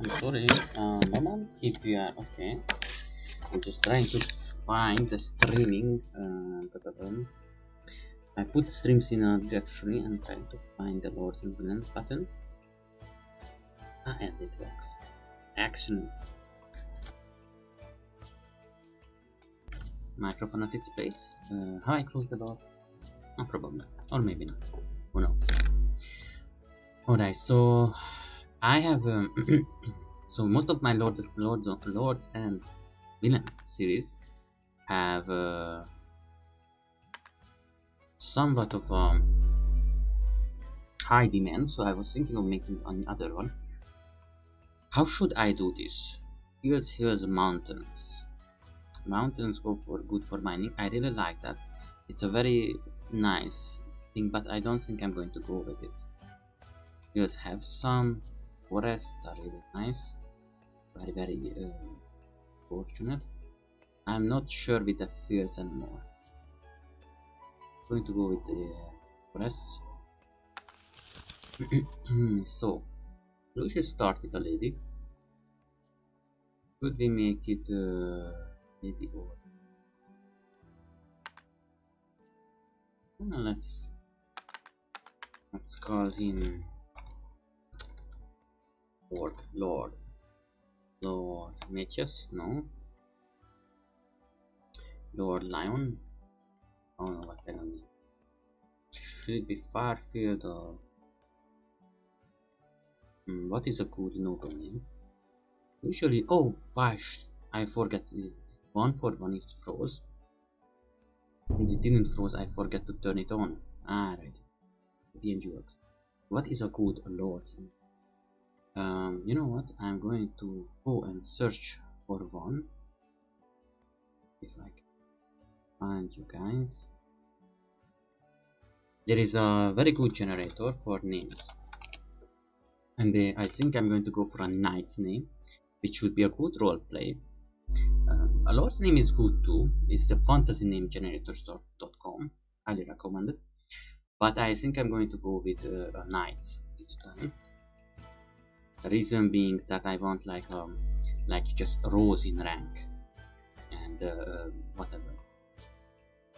I'm sorry. Mom, if you are okay. I'm just trying to find the streaming. I put streams in a directory and trying to find the Lords and Villains button. And it works. Excellent. Microphonetics place. How I close the door? No problem. Or maybe not. Who knows? Alright, so I have so most of my Lords and Villains series have somewhat of high demand, so I was thinking of making another one. How should I do this? Here's mountains. Mountains go for good for mining. I really like that. It's a very nice thing, but I don't think I'm going to go with it. Here's have some forests are really nice. Very fortunate. I'm not sure with the fields anymore. I'm going to go with the forests. So we should start with a lady. Could we make it lady or let's call him Lord Matthias, no. Lord Lion. Oh no, what the hell? Should it be Farfield or what is a good noble name? Usually, oh gosh, I forget it. 1 for 1 is froze. And it didn't froze, I forget to turn it on. Right. PNG works. What is a good lord's name? You know what? I'm going to go and search for one. If I can find you guys. There is a very good generator for names. And I think I'm going to go for a knight's name, which would be a good roleplay. A lord's name is good too. It's the fantasy name generator.com. Highly recommended. But I think I'm going to go with a knight this time. The reason being that I want like just rows in rank and whatever.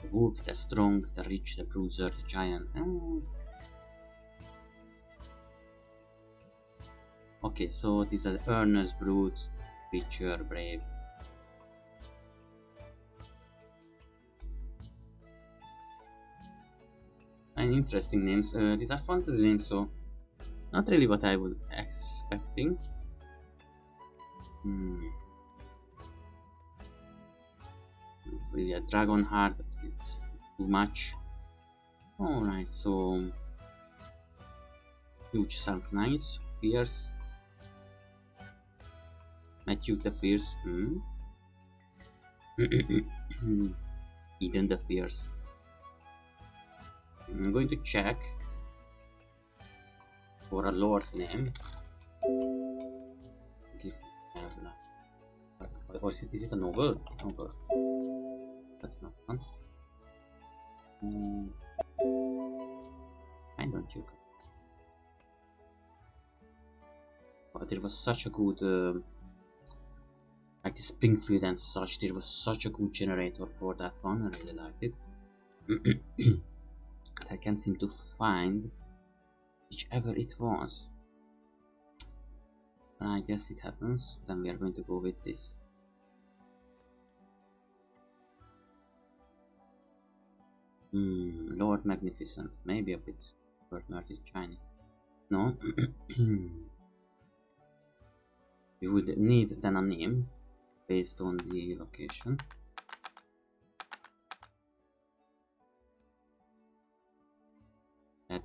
The wolf, the strong, the rich, the bruiser, the giant. Okay, so these are earnest, brute, creature, brave. And interesting names. These are fantasy names, so not really what I was expecting. Really a dragon heart, but it's too much. Alright, so huge sounds nice. Fierce. Matthew the Fierce. Eden the Fierce. I'm going to check for a lord's name. Or is it a novel? Novel. That's not fun. Why don't you? But there was such a good, like the Springfield and such. There was such a good generator for that one. I really liked it. I can't seem to find whichever it was. And I guess it happens. Then we are going to go with this. Lord Magnificent, maybe a bit Lord Chinese. No. We would need then a name based on the location.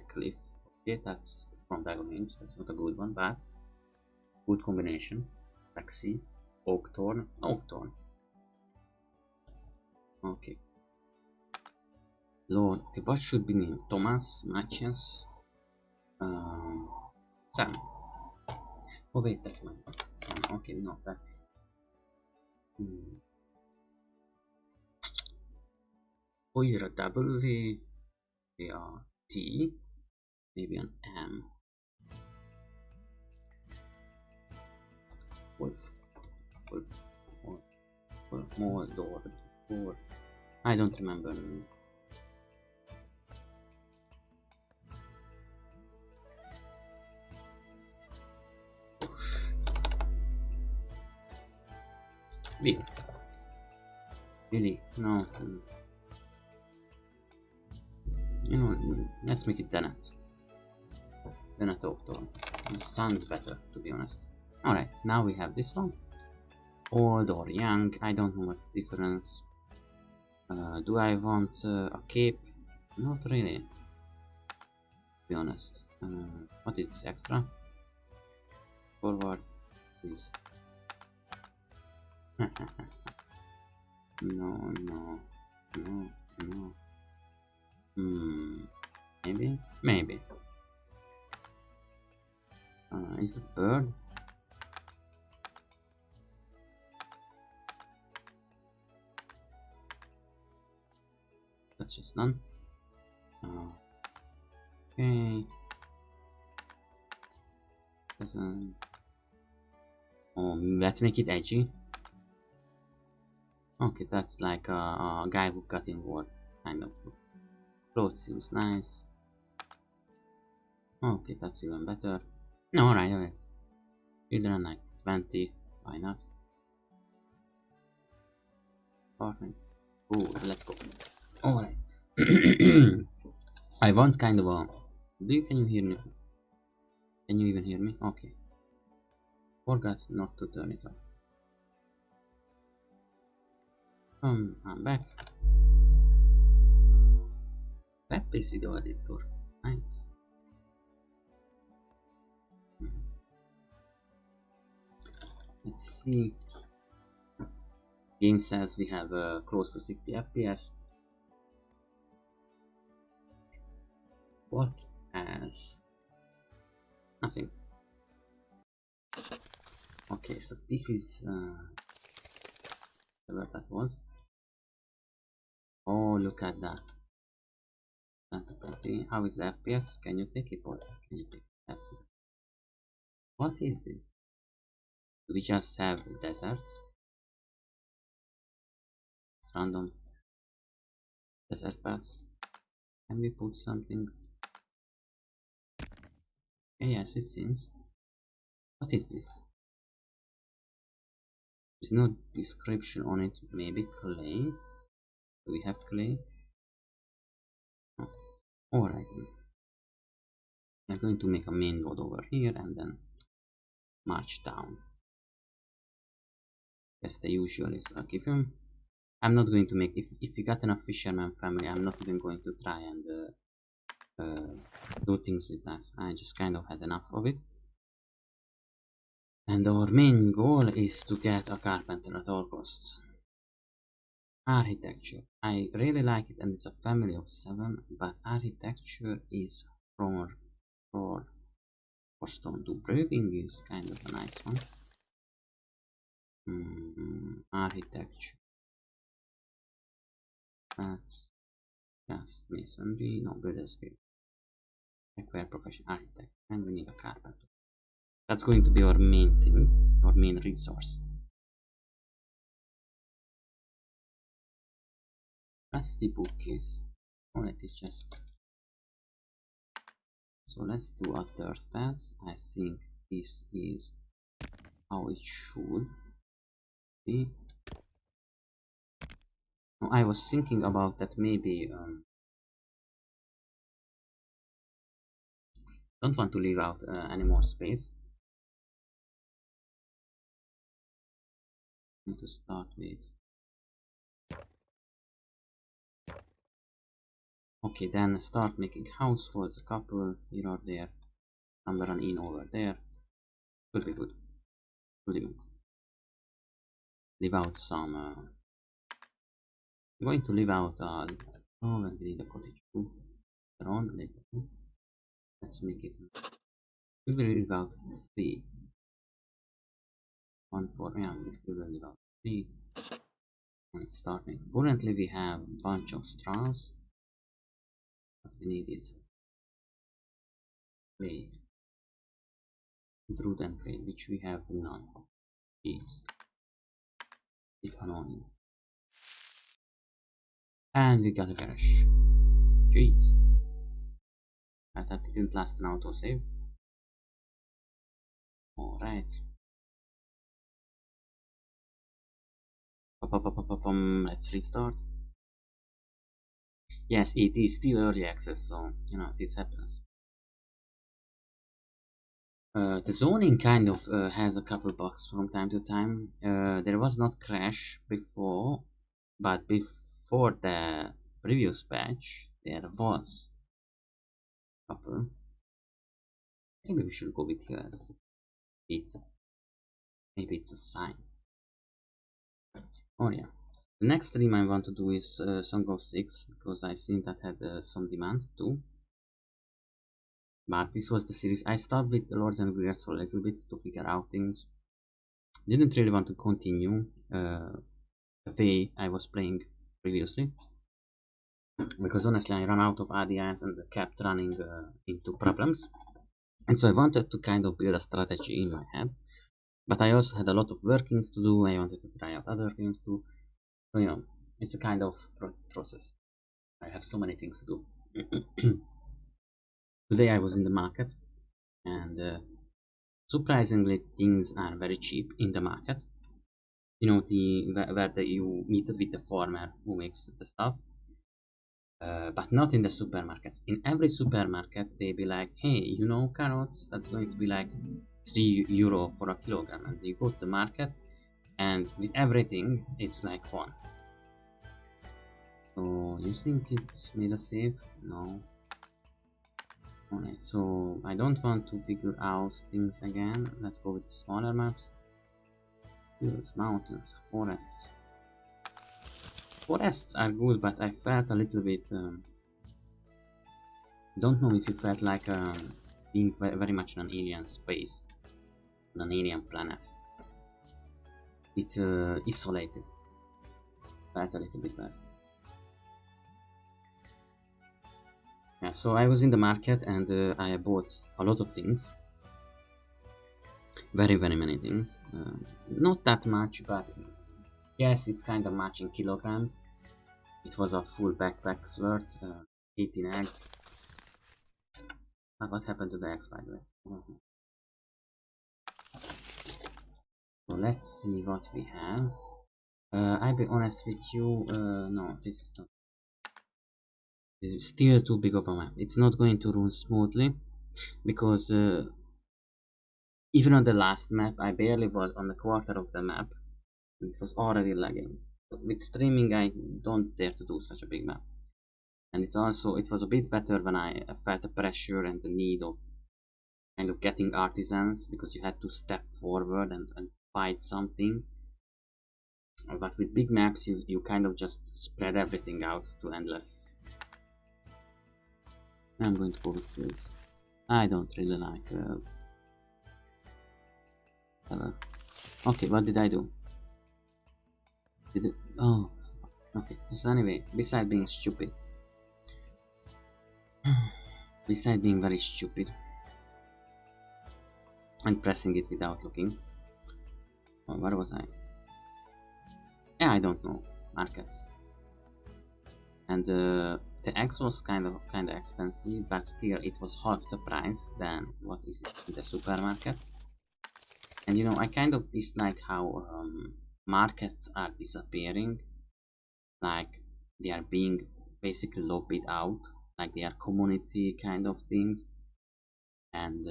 Cliff. Okay, that's from Dragon Age. That's not a good one, but good combination. Taxi, Oakthorn. Okay. Lord, okay, what should be named? Thomas, Matthias, Sam. Oh wait, that's my Sam. Okay, no, that's oh, you're a W, A, T, maybe an M. small door. Or I don't remember. Big. Really? No. You know, let's make it Tenet. Tenet Octo. It sounds better, to be honest. Alright, now we have this one. Old or young, I don't know what's the difference. Do I want a cape? Not really, to be honest. What is this extra? Forward, please. No. Maybe. Is it bird? That's just none. Okay. Oh, let's make it edgy. Okay, that's like a guy who got in war, kind of. Clothes seems nice. Okay, that's even better. No, alright. Children like 20, why not? Apartment. Oh, let's go. Alright. I want kind of a... Can you hear me? Can you even hear me? Okay. Forgot not to turn it off. I'm back. Web-based video editor. Nice. Let's see. Game says we have close to 60 FPS. What has nothing. Okay, so this is where that was. Oh, look at that. How is the FPS? Can you take it? Or can you take it? That's it. What is this? Do we just have deserts? Random desert paths. Can we put something? Yes, it seems. What is this? There's no description on it. Maybe clay. Do we have clay? Oh. Alright. I'm going to make a main road over here and then march down. Yes, the usual is a given. I'm not going to make, if you got enough fisherman family, I'm not even going to try and do things with that. I just kind of had enough of it. And our main goal is to get a carpenter at all costs. Architecture. I really like it and it's a family of 7, but architecture is for stone. To brewing is kind of a nice one. Architecture. That's just masonry, no builder's skill. Acquire professional architect, and we need a carpenter. That's going to be our main thing, our main resource. Rusty bookcase. Oh, it is just. So let's do a third path. I think this is how it should be. No, I was thinking about that maybe don't want to leave out any more space. I need to start with. Okay, then start making households, a couple here or there, number an inn over there. Could be good. Could even leave out some. I'm going to leave out. Oh, and we need a cottage too. Around later. Let's make it. We will leave out 3. 1 for yeah. We will leave out 3. And start making. Currently, we have a bunch of straws. What we need is clay, wood and clay, which we have none of. These. It's annoying. And we got a crash. Jeez. I thought it didn't last an autosave. Alright. Let's restart. Yes, it is still early access, so you know this happens. The zoning kind of has a couple bugs from time to time. There was not crash before, but before the previous patch there was a couple. Maybe we should go with here. Maybe it's a sign. Oh yeah. The next stream I want to do is Song of Six, because I think that had some demand too. But this was the series. I stopped with Lords and Greers for a little bit to figure out things. Didn't really want to continue the way I was playing previously, because honestly I ran out of ideas and kept running into problems. And so I wanted to kind of build a strategy in my head. But I also had a lot of workings to do. I wanted to try out other games too. So, you know, it's a kind of process. I have so many things to do. Today I was in the market, and surprisingly things are very cheap in the market. You know, where you meet with the farmer who makes the stuff. But not in the supermarkets. In every supermarket they be like, hey, you know, carrots, that's going to be like €3 for a kilogram, and you go to the market and with everything it's like 1. So you think it made a save? No. Okay, so I don't want to figure out things again. Let's go with the smaller maps. Hills, mountains, forests. Forests are good, but I felt a little bit don't know if it felt like being very much on an alien space, on an alien planet. It isolated. Felt a little bit bad. Yeah, so I was in the market and I bought a lot of things. Very many things. Not that much, but yes, it's kind of much in kilograms. It was a full backpack's worth, 18 eggs. What happened to the eggs, by the way? So let's see what we have. I'll be honest with you, no, this is not. This is still too big of a map. It's not going to run smoothly, because even on the last map I barely was on the quarter of the map. It was already lagging. With streaming I don't dare to do such a big map. And it was a bit better when I felt the pressure and the need of kind of getting artisans, because you had to step forward and fight something. But with big maps you kind of just spread everything out to endless. I'm going to go with this. I don't really like okay, what did I do? Oh, okay. So anyway, besides being stupid, besides being very stupid and pressing it without looking, where was I? Yeah, I don't know. Markets. And the eggs was kind of expensive, but still it was half the price than what is it in the supermarket. And you know, I kind of dislike how markets are disappearing, like they are being basically lobbied out, like they are community kind of things. And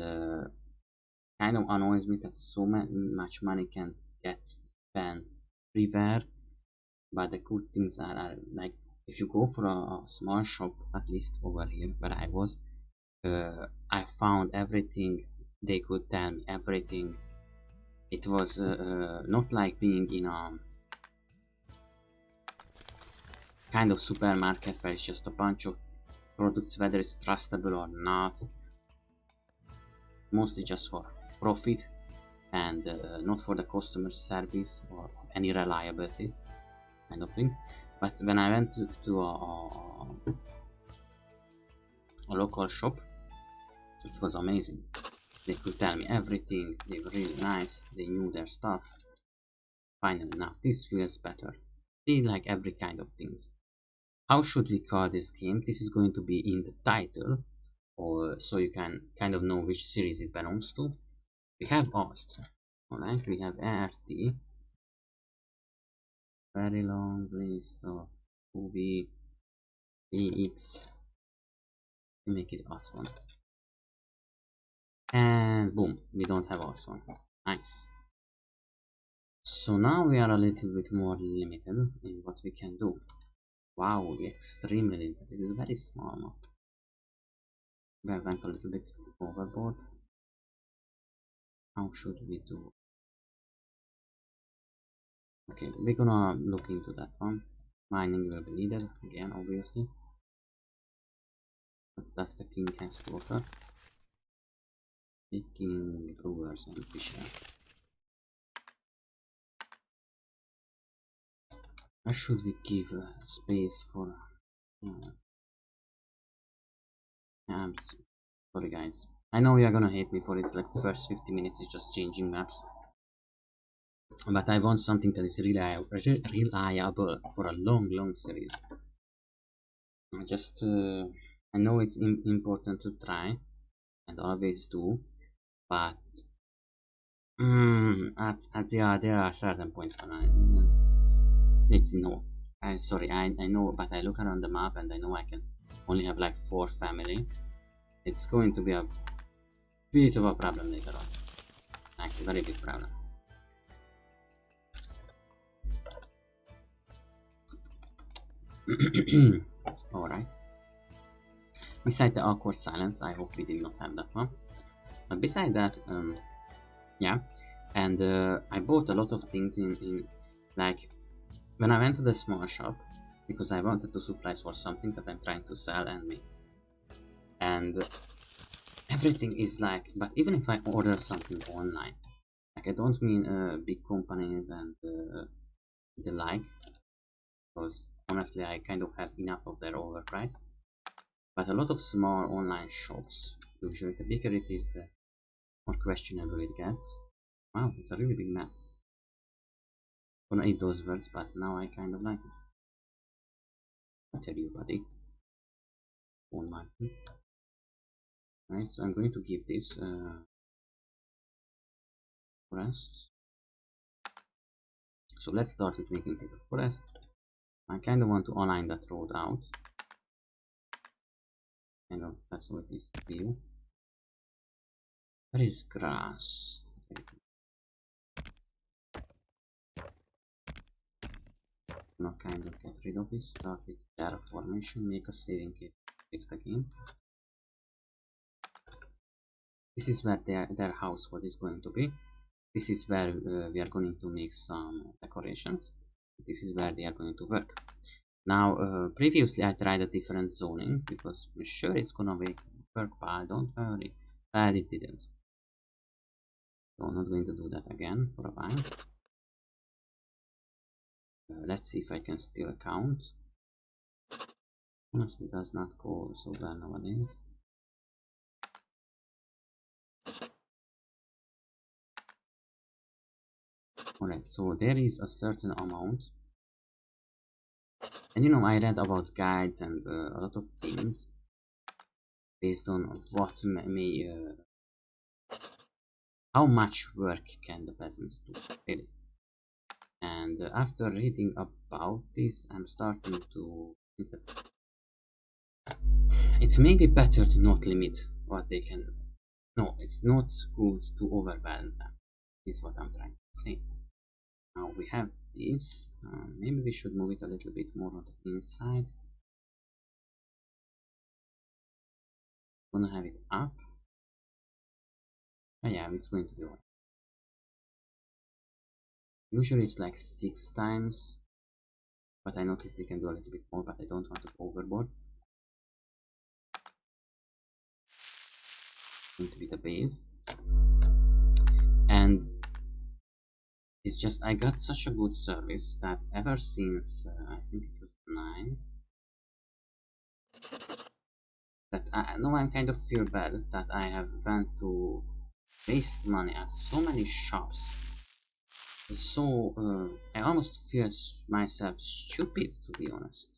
kind of annoys me that so much money can get spent everywhere, but the good things are like, if you go for a small shop, at least over here where I was, I found everything. They could tell me everything. It was not like being in a kind of supermarket where it's just a bunch of products, whether it's trustable or not, mostly just for profit and not for the customer service or any reliability kind of thing. But when I went to a local shop, it was amazing. They could tell me everything. They were really nice. They knew their stuff. Finally, now this feels better. They like every kind of things. how should we call this game? This is going to be in the title, or so you can kind of know which series it belongs to. We have Ost. Alright, we have ART. Very long list of movie VX. Make it Ost one. And boom, we don't have Ost one. Nice. So now we are a little bit more limited in what we can do. Wow, extremely limited. This is a very small map. We went a little bit overboard. How should we do? Okay, we're gonna look into that one. Mining will be needed again, obviously. But that's the king has to offer. Picking brewers and fisher. Where should we give space for? I'm sorry, guys. I know you're gonna hate me for it. Like first 50 minutes is just changing maps. But I want something that is reliable for a long series. Just I know it's important to try and always do, but there are certain points when it's no. I'm sorry, I know, but I look around the map and I know I can only have like 4 family. It's going to be a bit of a problem later on, like a very big problem. Alright. Beside the awkward silence, I hope we did not have that one. But beside that, yeah. And I bought a lot of things in like when I went to the small shop because I wanted to supplies for something that I'm trying to sell and make. And everything is like, but even if I order something online, like I don't mean big companies and the like, because honestly I kind of have enough of their overpriced. But a lot of small online shops, usually the bigger it is, the more questionable it gets. Wow, it's a really big map. Gonna eat those words, but now I kind of like it. I tell you, buddy. On my right, so I'm going to give this forest. So let's start with making this a forest. I kind of want to align that road out. Kind of that's what this view. There is grass. Not kind of get rid of this. Start with terraformation. Make a saving kit. Fix the game. This is where their household is going to be. This is where we are going to make some decorations. This is where they are going to work. Now, previously I tried a different zoning because I'm sure it's gonna work, but don't worry, but it didn't. So I'm not going to do that again for a while. Let's see if I can still count. Honestly, it does not go so well nowadays. Alright, so there is a certain amount. And you know, I read about guides and a lot of things based on what may how much work can the peasants do, really. And after reading about this, I'm starting to think that it's maybe better to not limit what they can do. No, it's not good to overwhelm them, is what I'm trying to say. Now we have this, maybe we should move it a little bit more on the inside. Gonna have it up. Oh yeah, it's going to be on. Usually it's like 6 times, but I noticed we can do a little bit more, but I don't want to go overboard. Going to be the base. And it's just I got such a good service that ever since I think it was 9 that I know I kind of feel bad that I have went to waste money at so many shops. So I almost feel myself stupid, to be honest.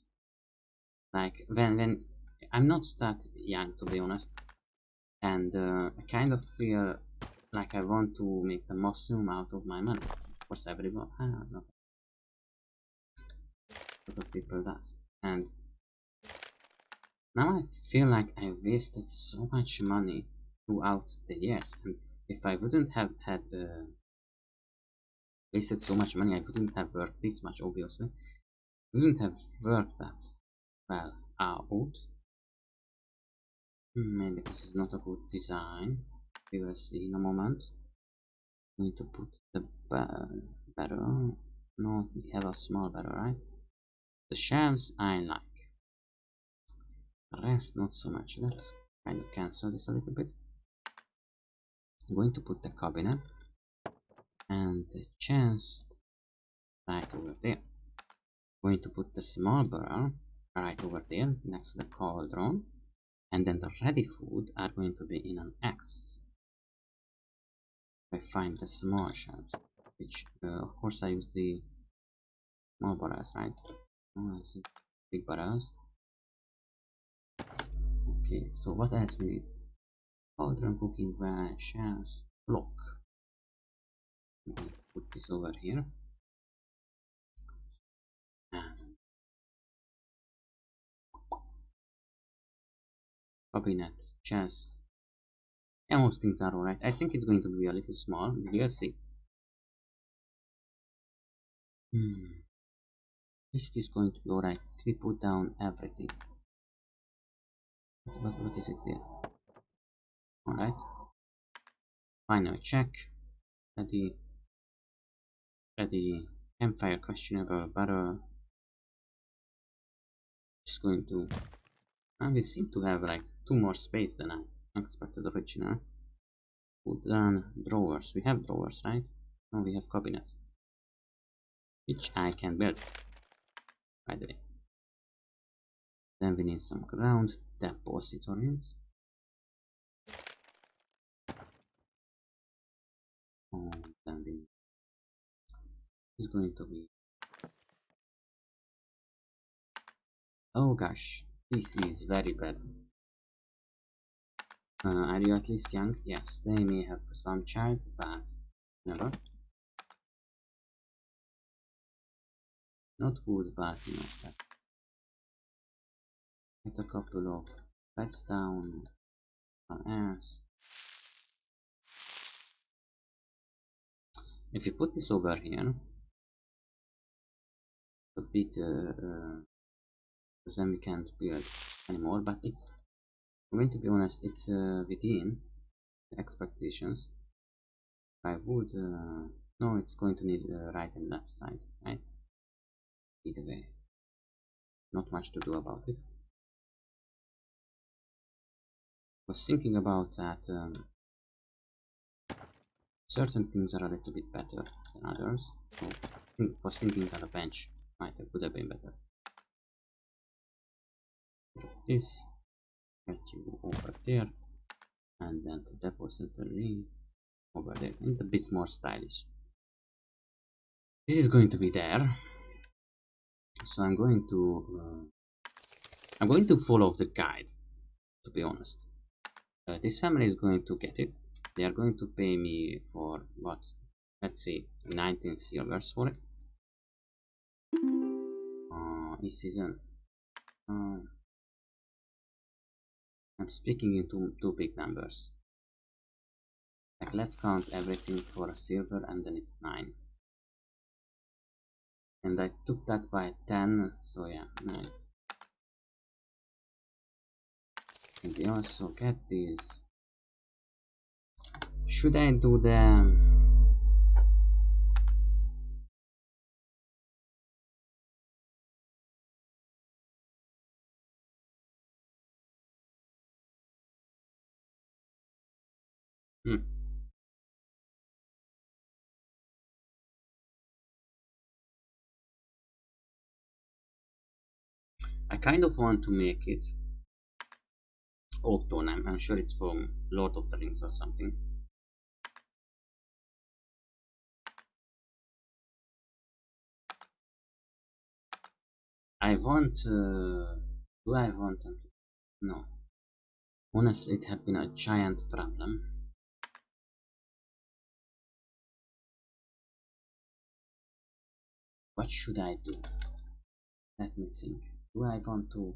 Like when I'm not that young, to be honest, and I kind of feel like I want to make the maximum out of my money. Of course, everyone, not a lot of people does, and now I feel like I wasted so much money throughout the years, and if I wouldn't have had wasted so much money, I wouldn't have worked this much, obviously. I wouldn't have worked that well out. Maybe this is not a good design. We will see in a moment. We need to put the barrel. No, we have a small barrel, right? The shelves I like. The rest not so much. Let's kind of cancel this a little bit. I'm going to put the cabinet and the chest right over there. I'm going to put the small barrel right over there next to the cauldron, and then the ready food are going to be in an X. I find the small shelves, which of course I use the small barrels, right? Oh, I see big barrels. Okay, so what else we need? Cauldron, cooking van, shelves, block. Put this over here. And cabinet, chest. Yeah, most things are alright. I think it's going to be a little small. We'll see. This is going to be alright. We put down everything. What is it there? Alright. Final check. Ready. Ready. Campfire questionable. Barrel. Just going to. And we seem to have like 2 more space than I expected originally. Put down drawers. We have drawers, right? No, we have cabinet, which I can build, by the way. Then we need some ground depositories. Then we is going to be. Oh gosh, this is very bad. Are you at least young? Yes, they may have some child, but never. Not good, but not bad. Get a couple of pets down on airs. If you put this over here, a bit, then we can't build anymore. But it's, I'm going to be honest, it's within the expectations. I would, no, it's going to need right and left side, right? Either way, not much to do about it. Was thinking about that certain things are a little bit better than others. So was thinking that a bench would have been better. This, get you over there, and then the depository over there, and a bit more stylish. This is going to be there, so I'm going to follow the guide. To be honest, this family is going to get it. They are going to pay me for what? Let's see, 19 silvers for it. This season. I'm speaking in two big numbers. Like, let's count everything for a silver, and then it's 9. And I took that by 10, so yeah, 9. And they also get this. Should I do the I kind of want to make it autumn. I'm sure it's from Lord of the Rings or something. I want to Do I want them to? No. Honestly, it had been a giant problem. What should I do? Let me think. Do I want to?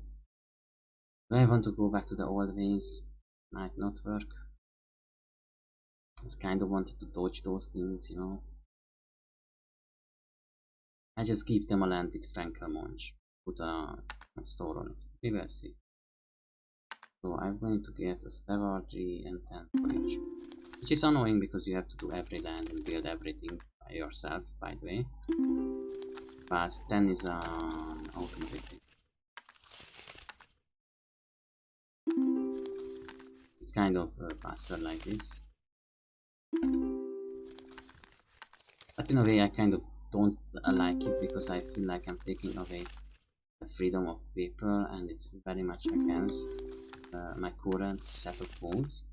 Do I want to go back to the old ways? Might not work. I kind of wanted to dodge those things, you know. I just give them a land with Frankelmonge. Put a store on it. We will see. So I'm going to get a Stewardry and 10 footage. Which is annoying because you have to do every land and build everything by yourself, by the way. But 10 is an automatic thing. It's kind of faster like this. But in a way I kind of don't like it because I feel like I'm taking away the freedom of people and it's very much against my current set of goals.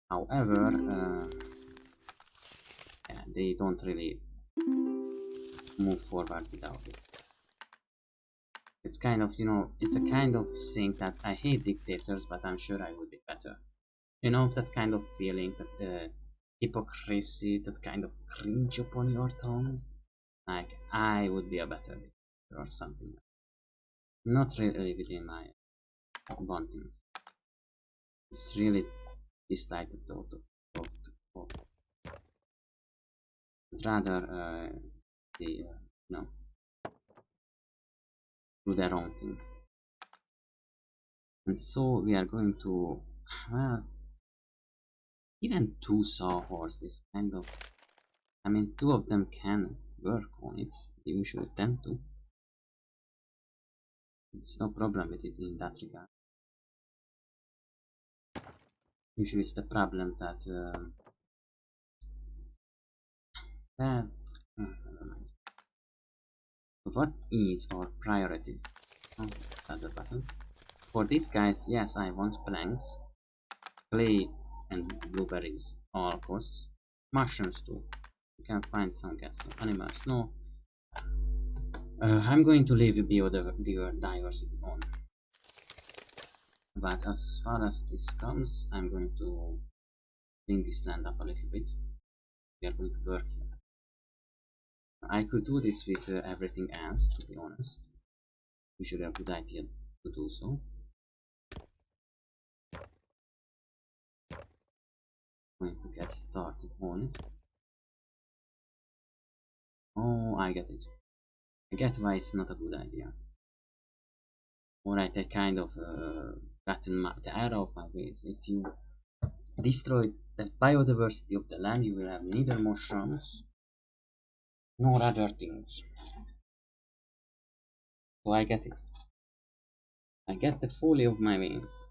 However, yeah, they don't really move forward without it. It's kind of, you know, it's a kind of thing that I hate dictators, but I'm sure I would be better. You know, that kind of feeling, that hypocrisy, that kind of cringe upon your tongue. Like, I would be a better dictator or something. Not really within my wantings. It's really dislike the thought of rather they, no, do their own thing. And so we are going to, well, even 2 sawhorses is kind of, I mean 2 of them can work on it, they usually tend to. There's no problem with it in that regard. Usually it's the problem that, well, never mind. What is our priorities? Oh, other button. For these guys, yes, I want planks, clay and blueberries, all costs. Mushrooms too. You can find some, get some animals. No, I'm going to leave biodiversity on. But as far as this comes, I'm going to bring this land up a little bit. We are going to work here. I could do this with everything else, to be honest. Usually a good idea to do so. Going to get started on it. Oh, I get it. I get why it's not a good idea. Alright, I kind of gotten the error of my ways. If you destroy the biodiversity of the land, you will have neither mushrooms nor other things. So I get it. I get the folly of my ways.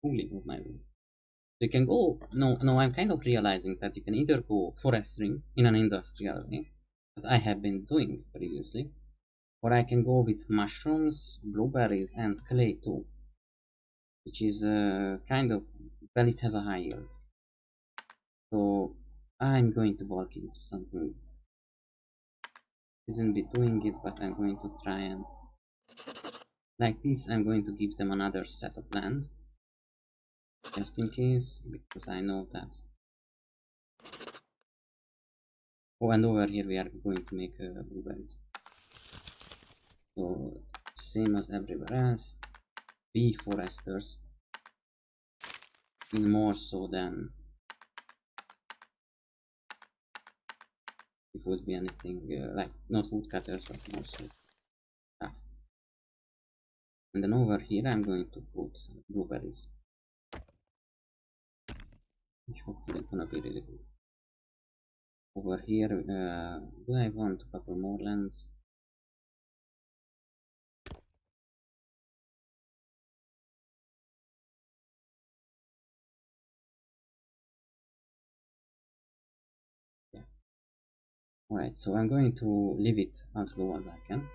Folly of my ways. So you can go. No, I'm kind of realizing that you can either go forestry in an industrial way, that I have been doing previously, or I can go with mushrooms, blueberries, and clay too, which is kind of, well, it has a high yield. So I'm going to bulk into something. Shouldn't be doing it, but I'm going to try and, like this, I'm going to give them another set of land, just in case, because I know that. Oh, and over here we are going to make blueberries. So same as everywhere else, be foresters, in more so than if it would be anything like not woodcutters, but more so that. And then over here I'm going to put blueberries, which hopefully gonna be really good. Over here, do I want a couple more lands? Yeah. Alright, so I'm going to leave it as low as I can.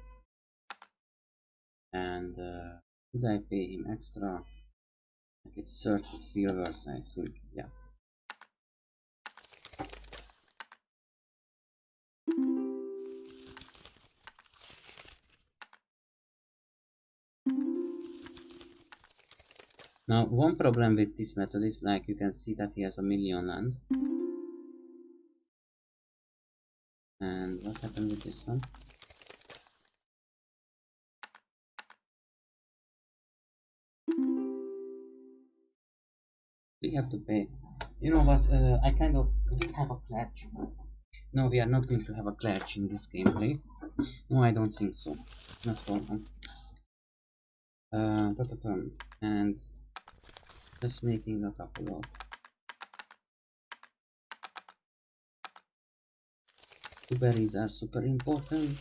And should I pay him extra? Like it's 30 silvers, I think, yeah. Now, one problem with this method is, like, you can see that he has a million land. And what happened with this one? We have to pay. You know what? I kind of we have a clutch. No, we are not going to have a clutch in this gameplay. No, I don't think so. Not for now. And just making a couple of blueberries are super important.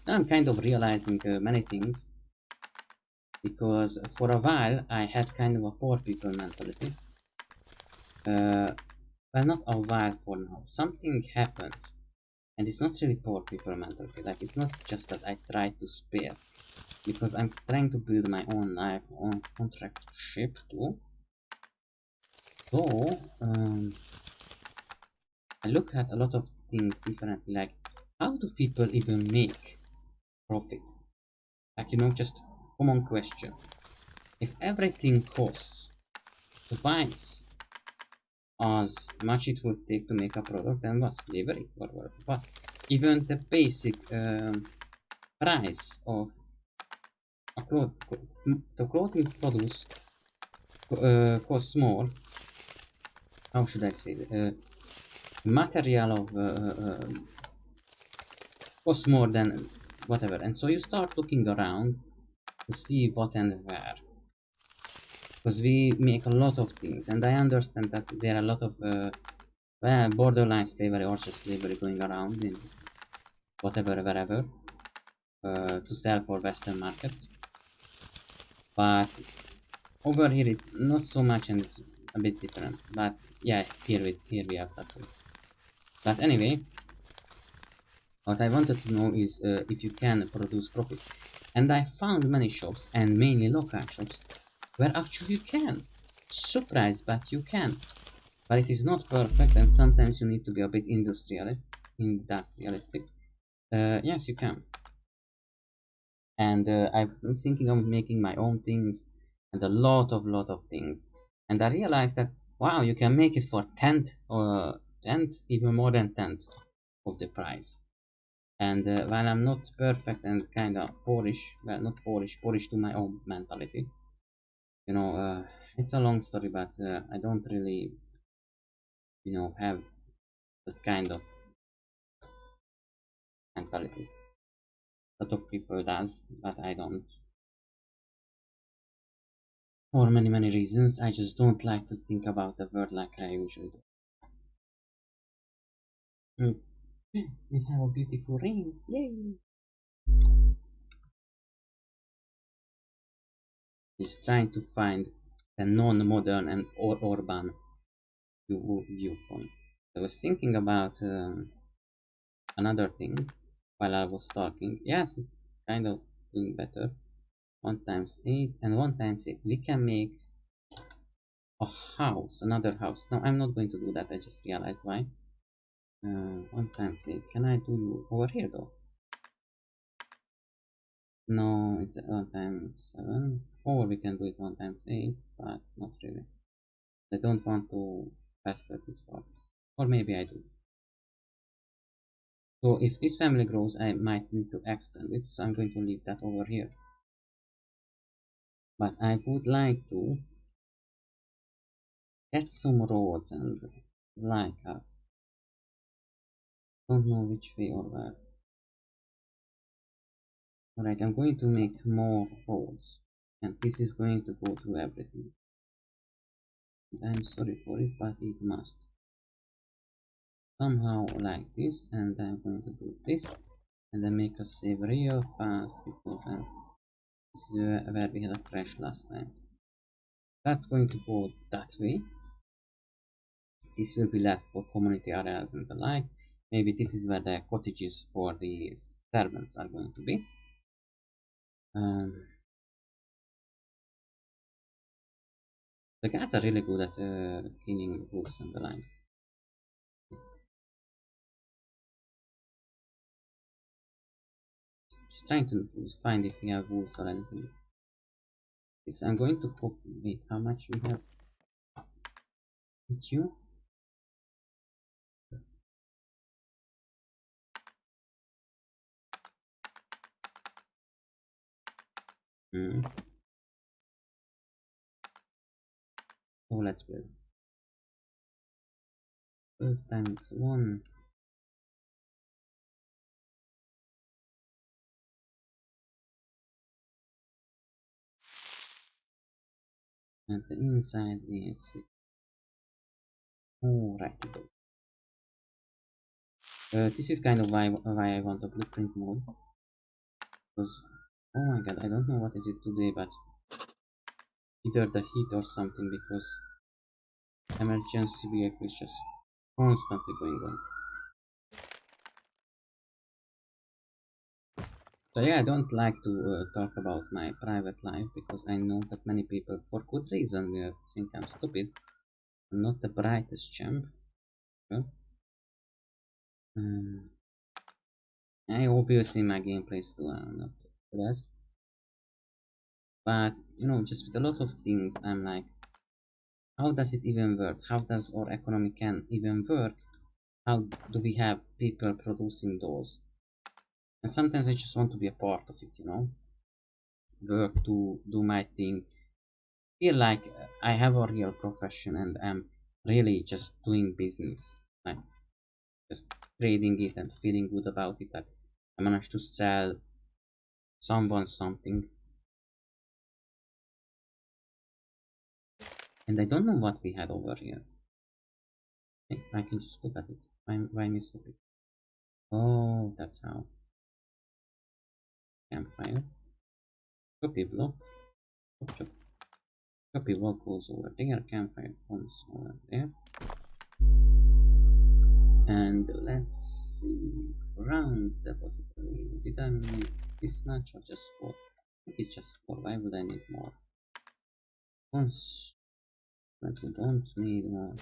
Now I'm kind of realizing many things, because for a while I had kind of a poor people mentality. Well, not a while, for now. Something happened, and it's not really poor people mentality. Like, it's not just that I try to spare, because I'm trying to build my own life, own contract ship too. So I look at a lot of things differently, like, how do people even make profit? Like, you know, just common question. If everything costs twice as much it would take to make a product, then what, slavery? What? Even the basic price of a the clothing produce costs more. How should I say it? Material of costs more than whatever, and so you start looking around to see what and where, because we make a lot of things, and I understand that there are a lot of well, borderline slavery or just slavery going around in whatever, wherever, to sell for Western markets. But over here, it not so much, and it's a bit different. But yeah, here we have that too. But anyway, what I wanted to know is if you can produce profit. And I found many shops, and mainly local shops, where actually you can. Surprised, but you can. But it is not perfect, and sometimes you need to be a bit industrialistic. Yes, you can. And I've been thinking of making my own things, and a lot of things. And I realized that, wow, you can make it for tenth, even more than tenth of the price. And while I'm not perfect and kind of Polish, well, not Polish to my own mentality, you know, it's a long story, but I don't really, you know, have that kind of mentality. A lot of people does, but I don't. For many reasons, I just don't like to think about the world like I usually do. We have a beautiful rain, yay! He's trying to find a non-modern and or urban viewpoint. I was thinking about another thing while I was talking. Yes, it's kind of doing better. 1 times 8 and 1 times 8. We can make a house, another house. No, I'm not going to do that. I just realized why. 1 times 8. Can I do over here though? No, it's 1 times 7. Or we can do it 1 times 8, but not really. I don't want to faster this part. Or maybe I do. So if this family grows, I might need to extend it, so I'm going to leave that over here. But I would like to get some roads and like don't know which way or where. Alright, I'm going to make more roads, and this is going to go through everything. And I'm sorry for it, but it must. Somehow like this, and I'm going to do this, and then make us save real fast, because this is where we had a crash last time. That's going to go that way. This will be left for community areas and the like. Maybe this is where the cottages for the servants are going to be. The guards are really good at cleaning roofs and the like. Just trying to find if we have wolves or anything. Yes, I'm going to copy. Wait, how much we have with you? Hmm. Oh, let's build 12 times 1. And the inside is. Oh, right. This is kind of why I want a blueprint mode. Because, oh my god, I don't know what is it today, but either the heat or something, because emergency vehicle is just constantly going on. So yeah, I don't like to talk about my private life because I know that many people, for good reason, will think I'm stupid. I'm not the brightest champ. So, I obviously my gameplays too are not the best. But you know, just with a lot of things, I'm like, how does it even work? How does our economy can even work? How do we have people producing those? And sometimes I just want to be a part of it, you know, work to do my thing, feel like I have a real profession and I'm really just doing business, like just trading it and feeling good about it that I managed to sell someone something. And I don't know what we had over here. I can just look at it. Why me stupid? Oh, that's how. Campfire. Copy block. Chop, chop. Copy block goes over there. Campfire comes over there. And let's see. Round depository. Did I make this much or just 4? I think it's just 4. Why would I need more? Once but we don't need more.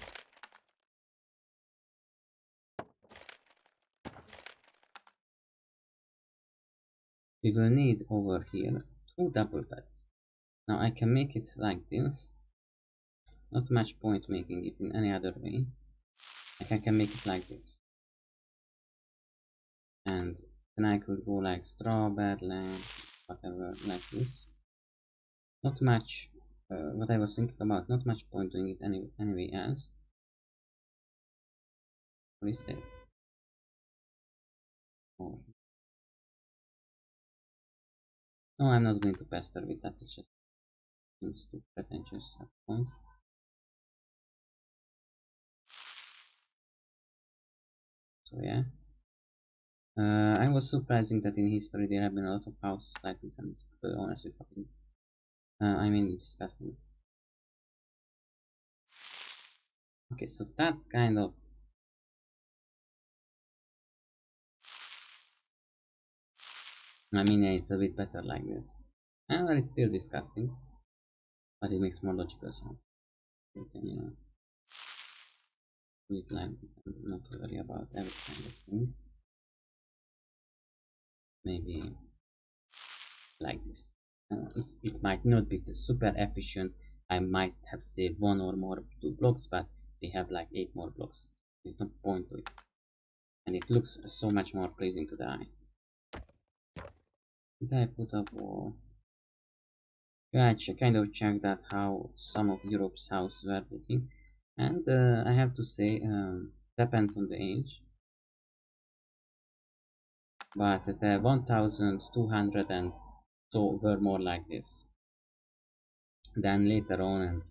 We will need over here 2 double beds. Now I can make it like this. Not much point making it in any other way. Like I can make it like this. And then I could go like straw bed, lamp, whatever, like this. Not much, what I was thinking about, not much point doing it anyway else. What is there? Oh. No, I'm not going to pester with that, it just seems too pretentious at point. So yeah. I was surprising that in history there have been a lot of houses like this, and it's honestly fucking, I mean disgusting. Okay, so that's kind of, I mean, yeah, it's a bit better like this. Well, it's still disgusting, but it makes more logical sense. You can, you know, do it like this and not worry about every kind of thing. Maybe like this. It might not be the super efficient. I might have saved 1 or more 2 blocks, but they have like 8 more blocks. There's no point to it, and it looks so much more pleasing to the eye. Did I put up wall? Yeah, I kind of checked that how some of Europe's houses were looking, and I have to say, depends on the age, but the 1200 and so were more like this. Then later on and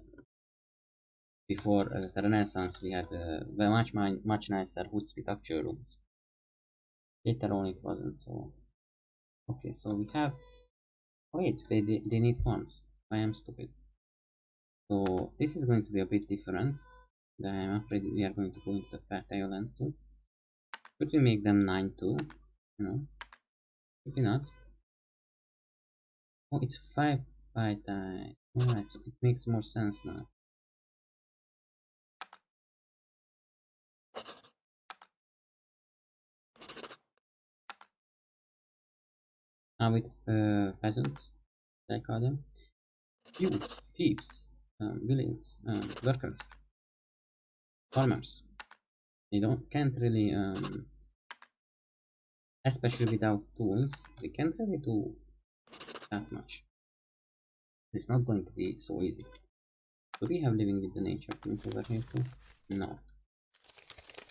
before the Renaissance, we had much nicer hoods with actual rooms. Later on, it wasn't so. Okay, so we have. Wait, they need farms. I am stupid. So this is going to be a bit different. I'm afraid we are going to go into the fertile lands too. Could we make them 9 too? No. Maybe not. Oh, it's 5 by time. Alright, so it makes more sense now. Now with peasants, I call them. youths, thieves, villains, workers, farmers. They can't really, especially without tools, they can't really do that much. It's not going to be so easy. Do we have living with the nature things over here too? No.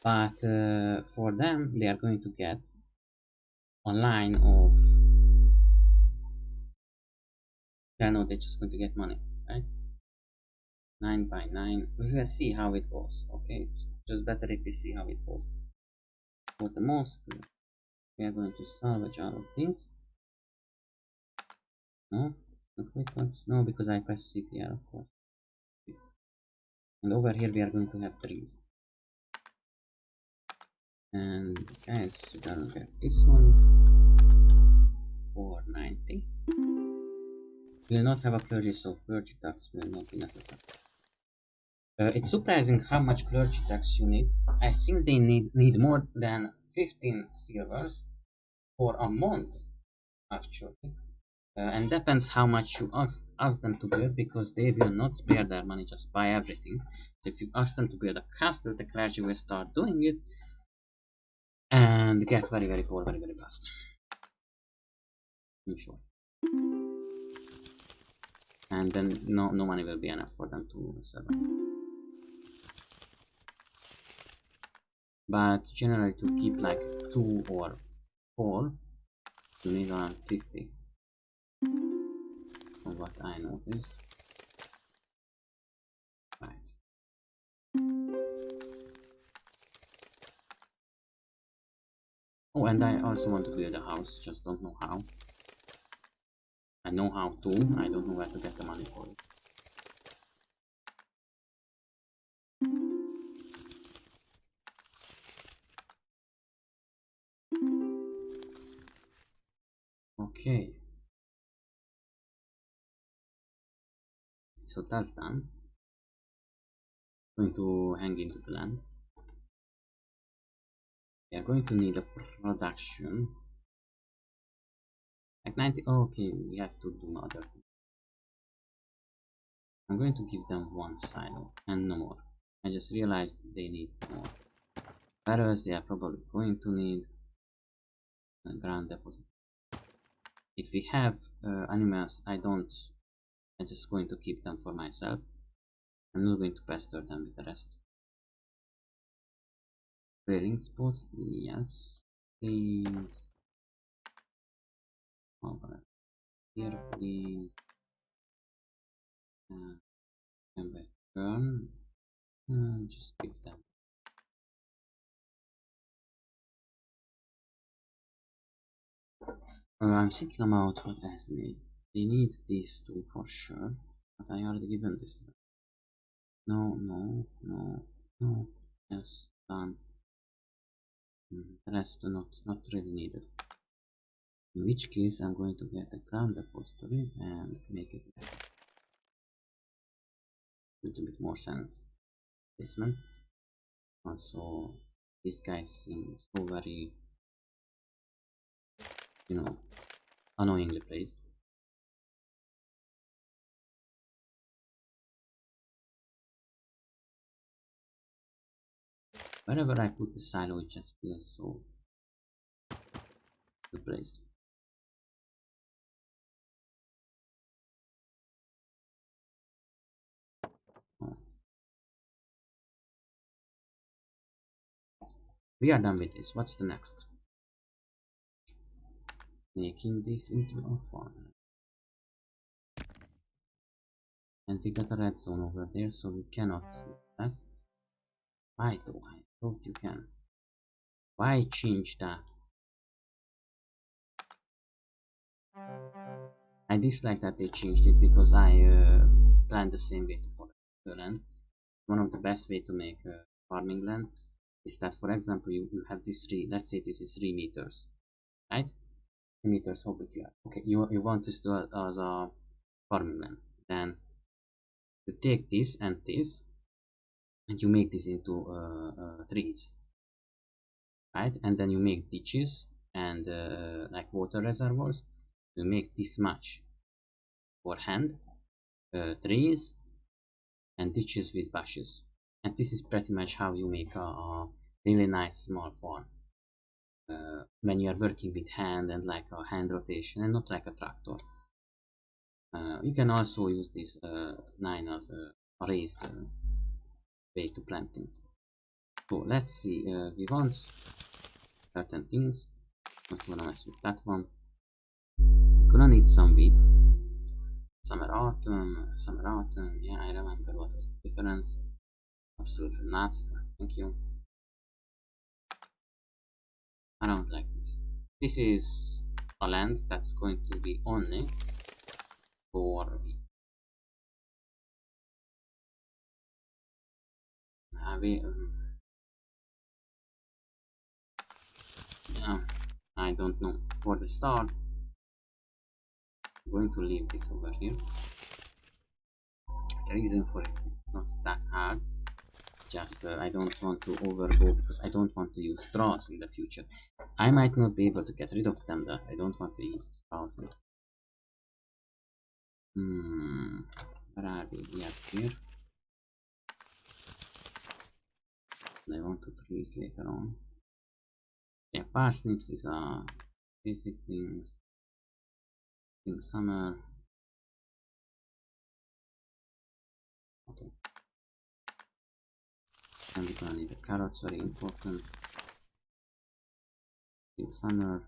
But for them, they are going to get a line of, yeah, no, they're just going to get money, right? 9 by 9. We will see how it goes. Okay, it's just better if we see how it goes. For the most, we are going to salvage all of this. No, not quite much. No, because I pressed CTR, of course. And over here we are going to have trees. And guys, we're gonna get this one for 90. We will not have a clergy, so clergy tax will not be necessary. It's surprising how much clergy tax you need. I think they need more than 15 silvers for a month, actually. And depends how much you ask them to build, because they will not spare their money, just buy everything. So if you ask them to build a castle, the clergy will start doing it and get very very poor very very fast. In short. And then no money will be enough for them to survive. But generally, to keep like 2 or 4, you need around 50, from what I noticed. Right. Oh, and I also want to build a house, just don't know how. I know how to, I don't know where to get the money for it. Okay. So that's done. Going to hang into the land. We are going to need a production. Like 90, oh, okay, we have to do other things. I'm going to give them 1 silo and no more. I just realized they need more. Whereas they are probably going to need a ground deposit. If we have animals, I'm just going to keep them for myself. I'm not going to pester them with the rest. Breeding spots, yes, please. Over here, please. Come back, turn. Just give them. I'm thinking about what else they need. They need these 2 for sure, but I already given this. No, no, no, no. Yes, done. The rest are not really needed. In which case, I'm going to get a ground depository and make it with a bit more sense. Placement. Also, this guy seems so very, annoyingly placed. Wherever I put the silo, it just feels so placed. Right. We are done with this. What's the next? Making this into a farm. And we got a red zone over there, so we cannot do that. Why though? I thought you can. Why change that? I dislike that they changed it, because I planned the same way to forest the land. One of the best way to make farming land is that, for example, you have this tree. Let's say this is 3 meters, right? 3 meters, how big you are? Okay, you want this as a farming land. Then you take this, and you make this into trees, right? And then you make ditches and like water reservoirs. You make this much for hand, trees and ditches with bushes. And this is pretty much how you make a really nice small farm. When you are working with hand and like a hand rotation and not like a tractor. You can also use this 9 as a raised way to plant things. So let's see, we want certain things. Not gonna mess with that one. Gonna need some wheat. Summer, autumn. Yeah, I remember what was the difference. Absolutely not. Thank you. I don't like this. This is a land that's going to be only for wheat. Yeah, I don't know. For the start, I'm going to leave this over here. The reason for it is not that hard. Just I don't want to overgo because I don't want to use straws in the future. I might not be able to get rid of them, that I don't want to use straws. Where are we? We are here. And I want to trees later on. Yeah, parsnips is basic things. In summer. Okay. And we're gonna need the carrots, very important. In summer.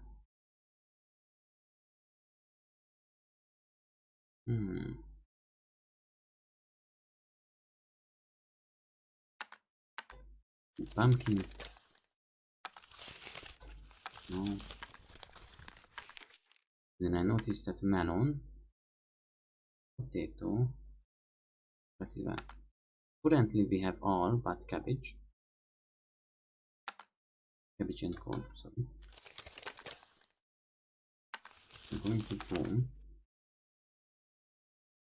Pumpkin. No. Then I noticed that melon, potato, pretty well. Currently we have all but cabbage. Cabbage and corn, sorry. I'm going to boom.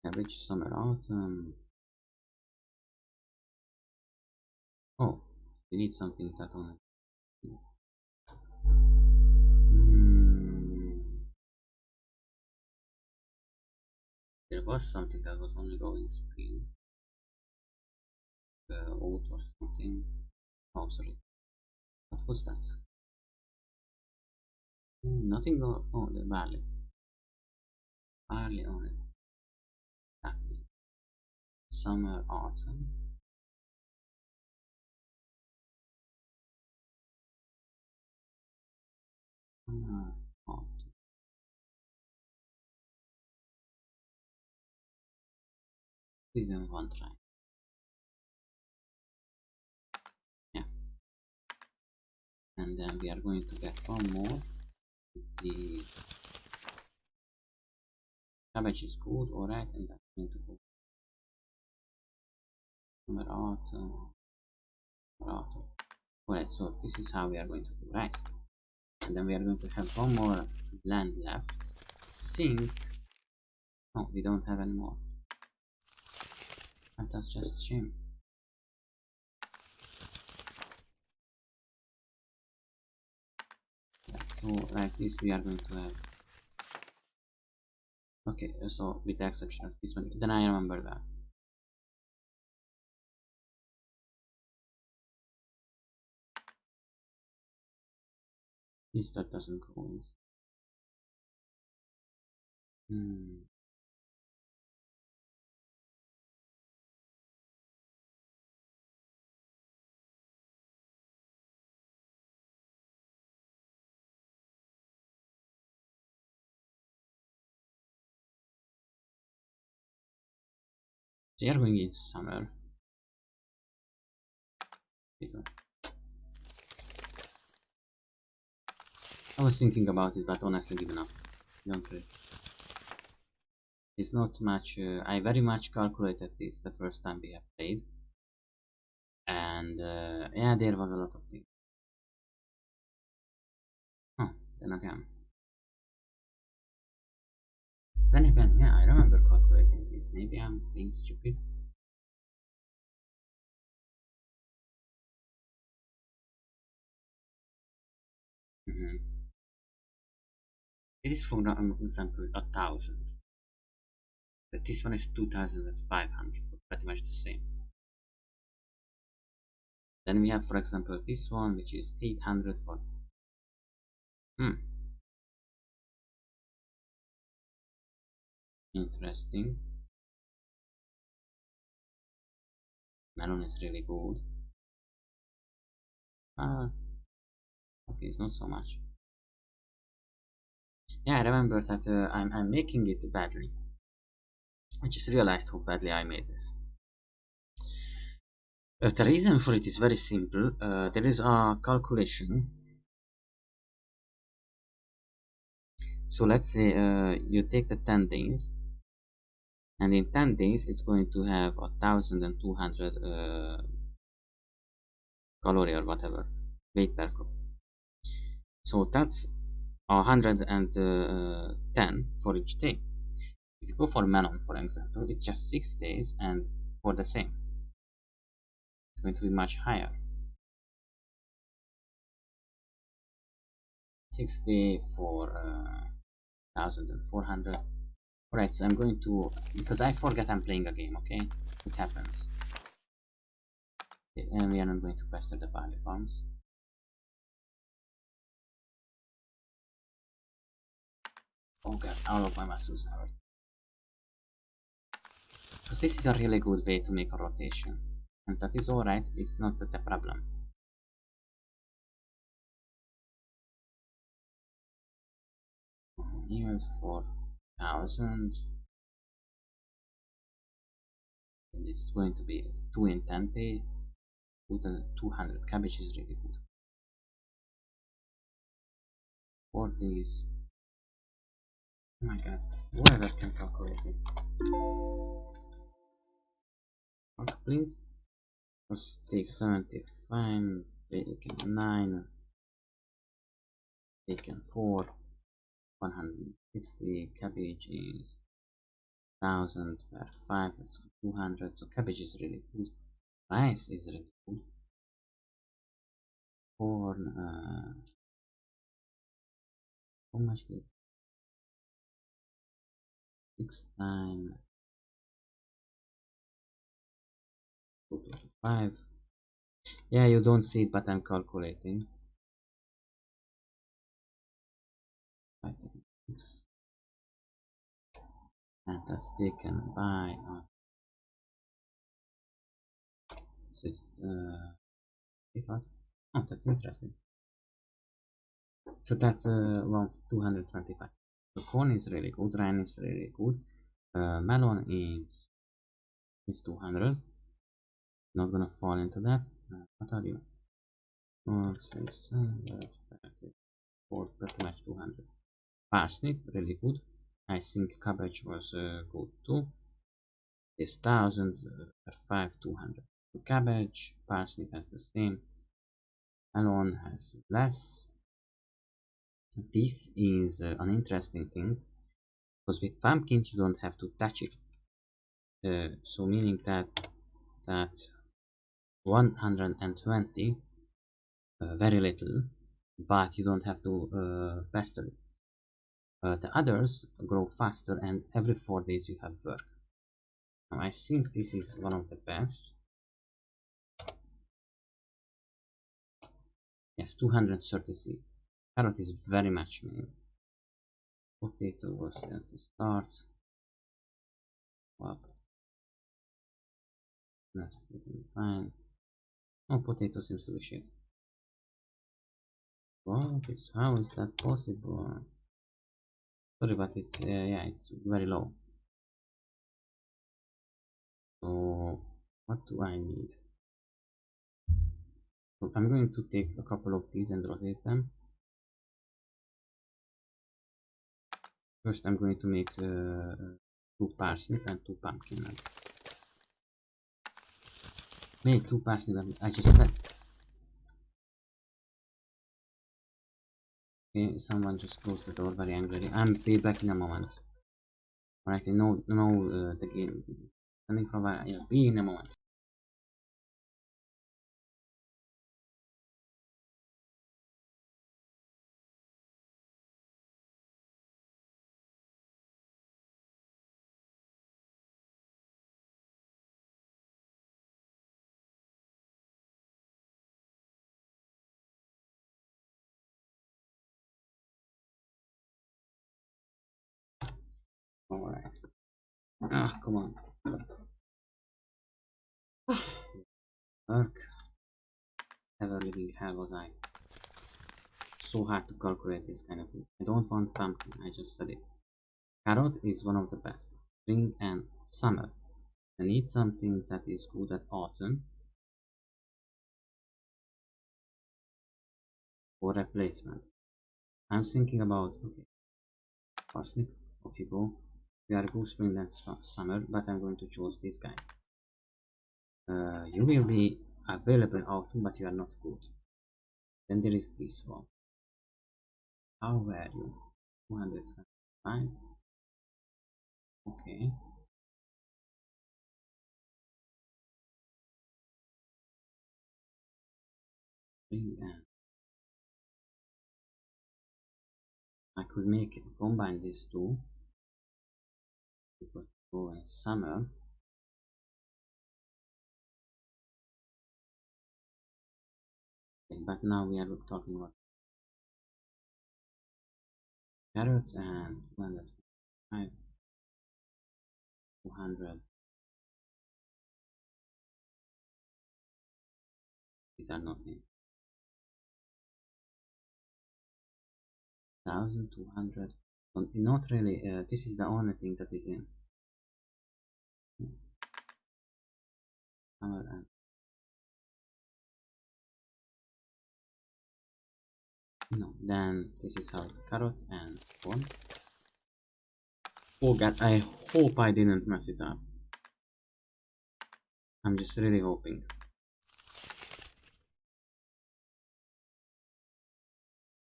Cabbage, summer, autumn. Oh, we need something that on it. There was something that was only going spring. Oat or something. Oh, sorry. What was that? Nothing. Oh, the barley. Barley on it. Exactly. Summer, autumn. Summer, autumn. Even one try. Yeah. And then we are going to get one more. The cabbage is good, alright, and that's going to go summer, autumn, autumn. Alright, so this is how we are going to do rice. And then we are going to have one more land left. Sink. No, we don't have any more. And that's just a shame. Yeah, so like this we are going to have. Okay, so with the exception of this one, then I remember that. This that doesn't go in. They are going in summer. I was thinking about it, but honestly given up. Don't really. It's not much. I very much calculated this the first time we have played, and yeah, there was a lot of things. Huh, then again. Then again, yeah, I remember calculating this. Maybe I'm being stupid. It is for example 1,000. But this one is 2500, pretty much the same. Then we have, for example, this one, which is 800 for. Interesting. Melon is really good. Okay, it's not so much. Yeah, I remember that I'm making it badly. I just realized how badly I made this. The reason for it is very simple. There is a calculation. So let's say you take the 10 days, and in 10 days it's going to have 1200 calorie or whatever weight per crop. So that's 110 for each day. If you go for melon, for example, it's just 6 days, and for the same, it's going to be much higher. 60 for 1400. Alright, so I'm going to, because I forget I'm playing a game, okay? It happens. Okay, and we are not going to pester the barley farms. Oh god, all of my muscles hurt. Because this is a really good way to make a rotation. And that is alright, it's not the problem. Yield 4000. And it's going to be 2 in 10 day. 200 cabbage is really good. For these. Oh my god, whoever can calculate this. Okay, please. Let's take 75, taken 9, taken 4, 160, cabbage is 1000 per 5, that's 200, so cabbage is really good. Rice is really good. Corn, how much did 6 times 5. Yeah, you don't see it, but I'm calculating. 5 times 6. And that's taken by so it's it was, oh, that's interesting. So that's around 225. The corn is really good, rye is really good, melon is 200. Not gonna fall into that. What are you? 6, 4, pretty much 200. Parsnip, really good. I think cabbage was good too. This 1000 per 5, 200. So cabbage, parsnip has the same. Melon has less. This is an interesting thing, because with pumpkins you don't have to touch it. So meaning that 120, very little, but you don't have to pester it. The others grow faster, and every 4 days you have work. Now I think this is one of the best. Yes, 236. Carrot is very much made. Potato was at the start. Well, that's fine. Oh, potato seems to be shit. What is, how is that possible? Sorry, but it's yeah, it's very low. So what do I need? So I'm going to take a couple of these and rotate them. First, I'm going to make 2 parsnip and 2 pumpkin. Make 2 parsnip. I just said. Okay, someone just closed the door very angrily. I'll be back in a moment. Alright, no, the game. Coming from yeah, be in a moment. Ah, come on. Work. Ever living hell was I. So hard to calculate this kind of thing. I don't want pumpkin, I just said it. Carrot is one of the best. Spring and summer. I need something that is good at autumn for replacement. I'm thinking about, okay, parsnip, off you go. We are good spring and summer, but I'm going to choose these guys. You will be available in autumn, but you are not good. Then there is this one. How were you? 225. Okay. Spring and I could combine these two because go in summer. Okay, but now we are talking about carrots and 205, 200. These are not in 1200. Not really. This is the only thing that is in summer and no. Then this is our carrot and corn. Oh god, I hope I didn't mess it up. I'm just really hoping.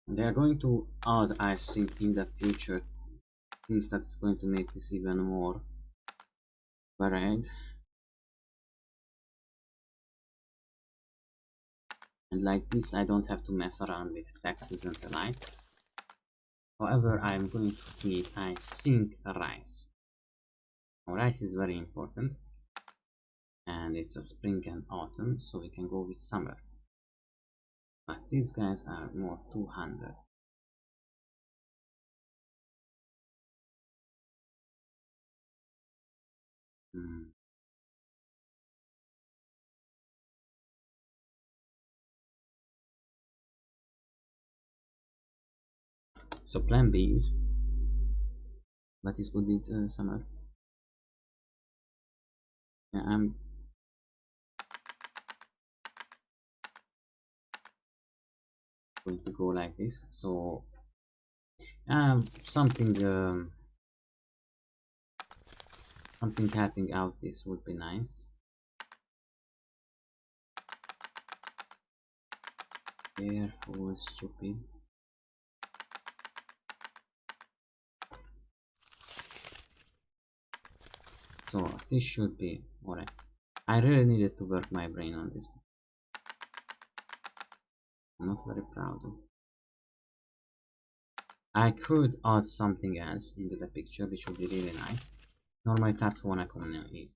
They are going to add, I think, in the future things that's going to make this even more varied. And like this, I don't have to mess around with taxes and the like. However, I'm going to need, I think, rice. Now, rice is very important. And it's a spring and autumn, so we can go with summer. But these guys are more 200. Hmm. So plan B is, but this could be summer. Yeah, I'm going to go like this. So something helping out this would be nice. Careful, stupid. So this should be alright. I really needed to work my brain on this. I'm not very proud of. I could add something else into the picture, which would be really nice. Normally that's what I commonly use.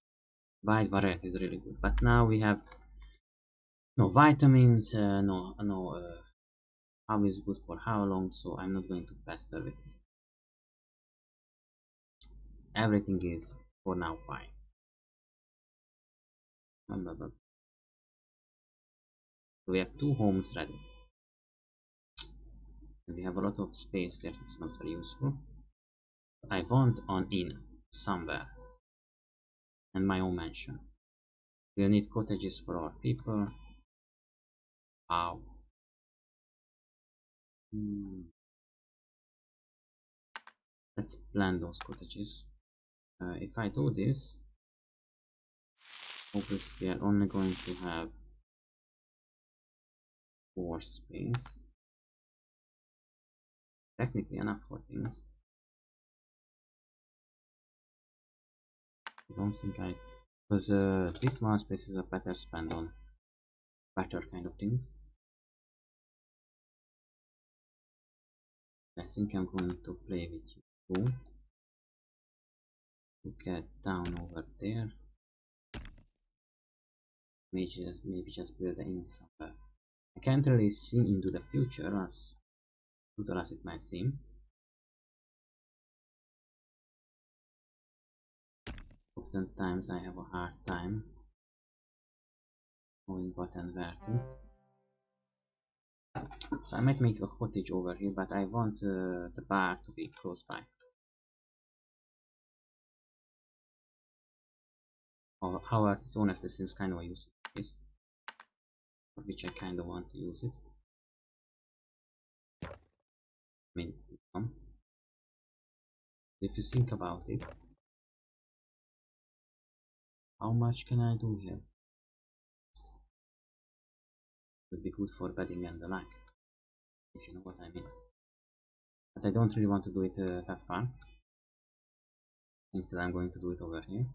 Wide variety is really good, but now we have no vitamins, how is good for how long, so I'm not going to pester with it. Everything is for now fine. So we have two homes ready. And we have a lot of space left, it's not very useful. I want an inn somewhere and my own mansion. We'll need cottages for our people. Wow. Let's plan those cottages. If I do this, obviously I'm only going to have 4 space. Technically enough for things. I don't think I... Because this one space is a better spend on better kind of things. I think I'm going to play with you too. To get down over there. Maybe just build an inn somewhere. I can't really see into the future as brutal as it might seem. Oftentimes I have a hard time knowing what and where to. So I might make a cottage over here, but I want the bar to be close by. Or however, this honestly seems kind of a useless place, for which I kind of want to use it. I mean, this one. If you think about it, how much can I do here? It would be good for bedding and the like, if you know what I mean. But I don't really want to do it that far. Instead I'm going to do it over here.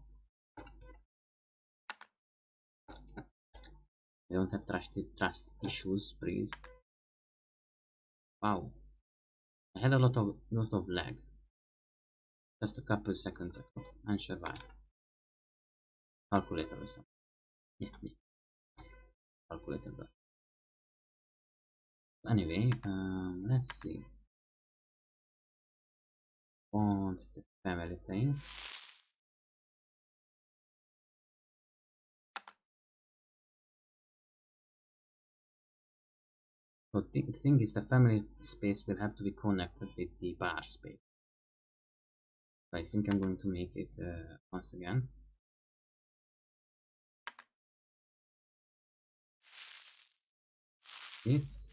I don't have trust issues, please. Wow. I had a lot of lag. Just a couple seconds ago. Unsure why. Calculator or something. Yeah, yeah. Calculator does. Anyway, let's see. Want the family plane. But the thing is, the family space will have to be connected with the bar space. So I think I'm going to make it once again. This.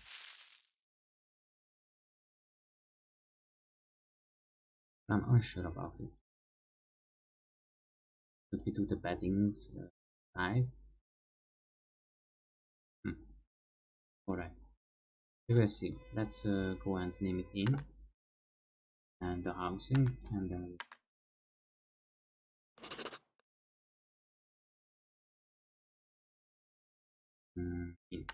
I'm unsure about it. Should we do the beddings side? Alright. We will see. Let's go and name it in. And the housing. And then in.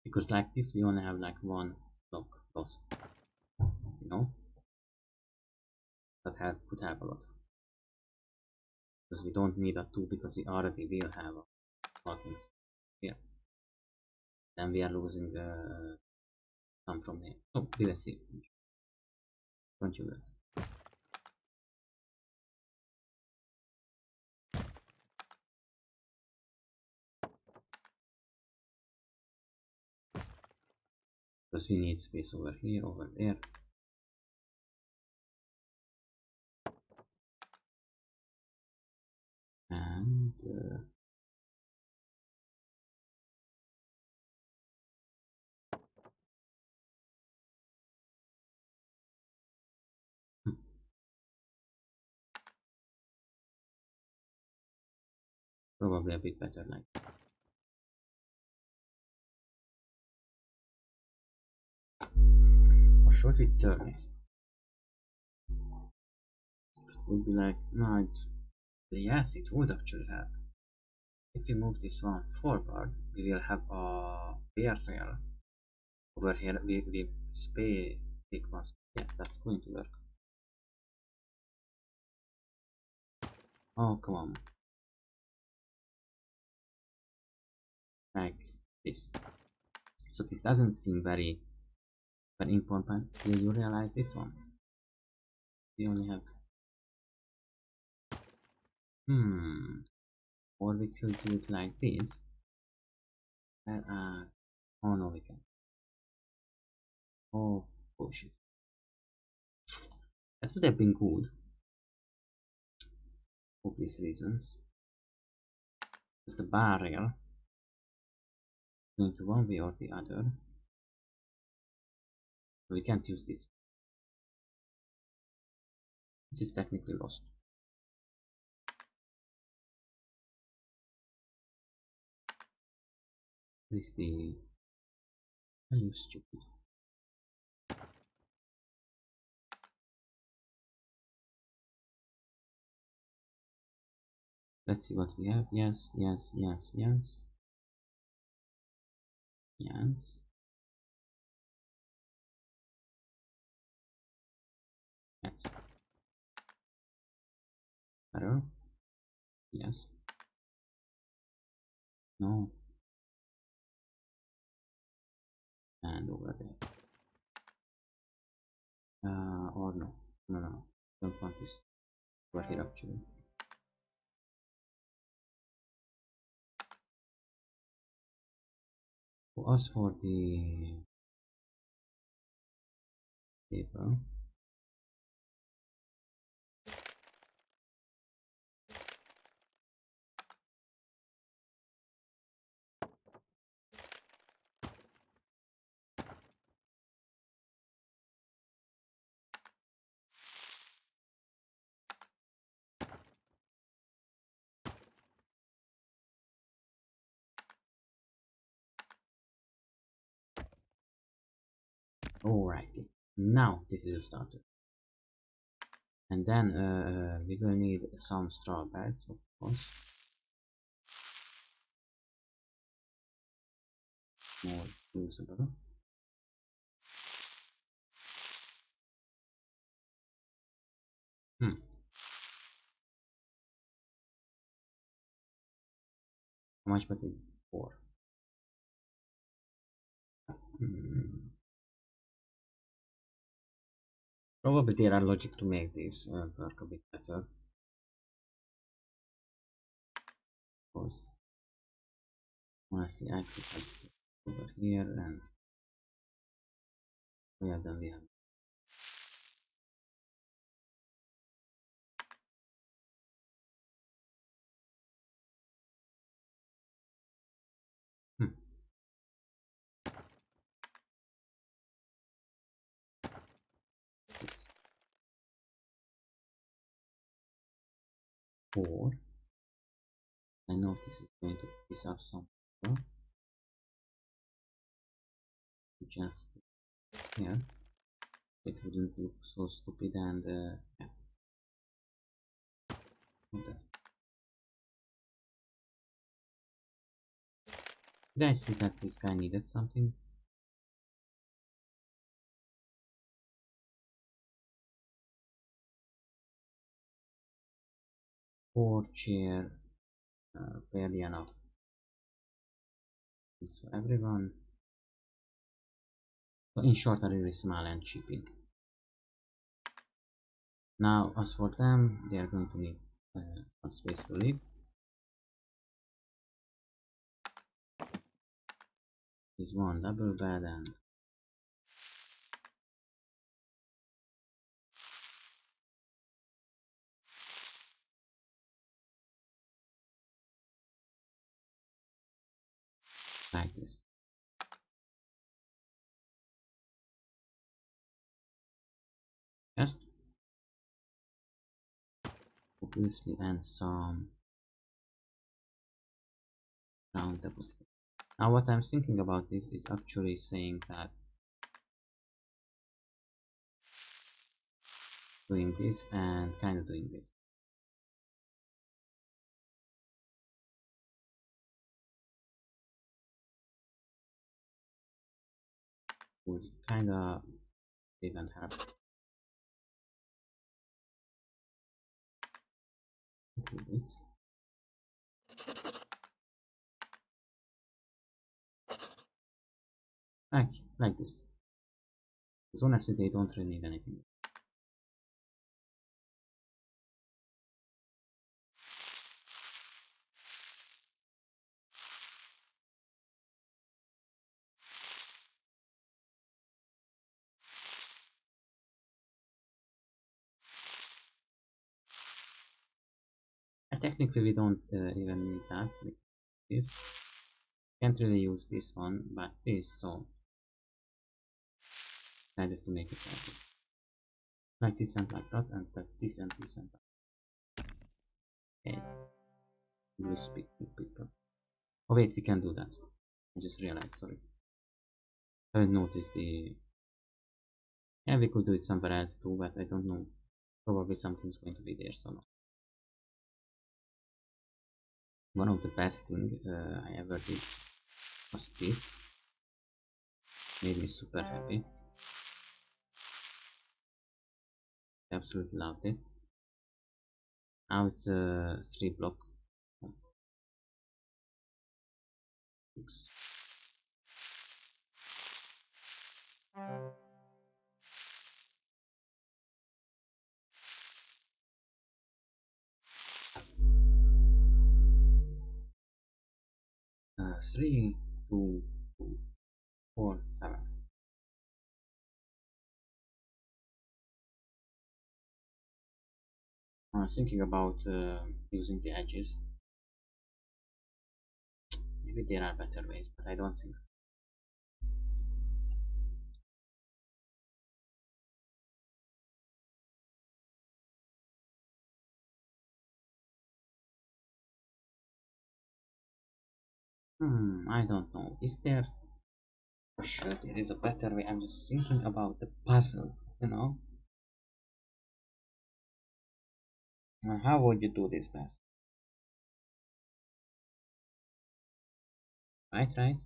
Because like this we only have like one block lost. You know? That could help a lot. Because we don't need a 2 because we already will have a parking here. Then we are losing some from here. Oh, we will see. Don't you worry. Because we need space over here, over there. And probably a bit better like. Or should we turn it? It would be like, no, yes, it would actually have. If we move this one forward, we will have a barrier over here with space take one. Yes, that's going to work. Oh, come on. Like this. So this doesn't seem very important. Will you realize this one? We only have or we could do it like this. Oh no, we can. Oh bullshit. That would have been good. For obvious reasons. Just the barrier going to one way or the other. We can't use this. This is technically lost. What is the... Are you stupid? Let's see what we have. Yes, yes, yes, yes. Yes. Yes. Better. Yes. No. And over there. Or no. No, no, no. Don't want this over here actually. For us, for the paper. Alrighty. Now this is a starter. And then we will need some straw bags, of course. More usable. Hmm. How much but is it? 4. Hmm. Probably there are logic to make this work a bit better. Of course. Honestly, I could have it over here and then we have. Hmm. This 4. I know this is going to piss off some people. Just here. It wouldn't look so stupid and yeah. That's. Did I see that this guy needed something? 4 chair, barely enough. It's for everyone. So in short, are really small and cheapy. Now, as for them, they are going to need some space to live. There's one double bed and like this. Just obviously and some ground deposit. Now what I'm thinking about this is actually saying that doing this and kind of doing this. Would kind of even have it. Like this. Because honestly they don't really need anything. And technically we don't even need that. This can't really use this one, but this, so decided to make it like this and like that, and that this and this and that. Okay, blue speak to people. Oh wait, we can do that. I just realized, sorry. I haven't noticed the. Yeah, we could do it somewhere else too, but I don't know. Probably something's going to be there, so no. One of the best thing I ever did was this. Made me super happy. Absolutely loved it. Now it's a 3 block. Six. 3, 2, 2, 4, 7. I was thinking about using the edges. Maybe there are better ways, but I don't think so. I don't know. Is there? For sure, there is a better way. I'm just thinking about the puzzle, you know? How would you do this best? Right, right?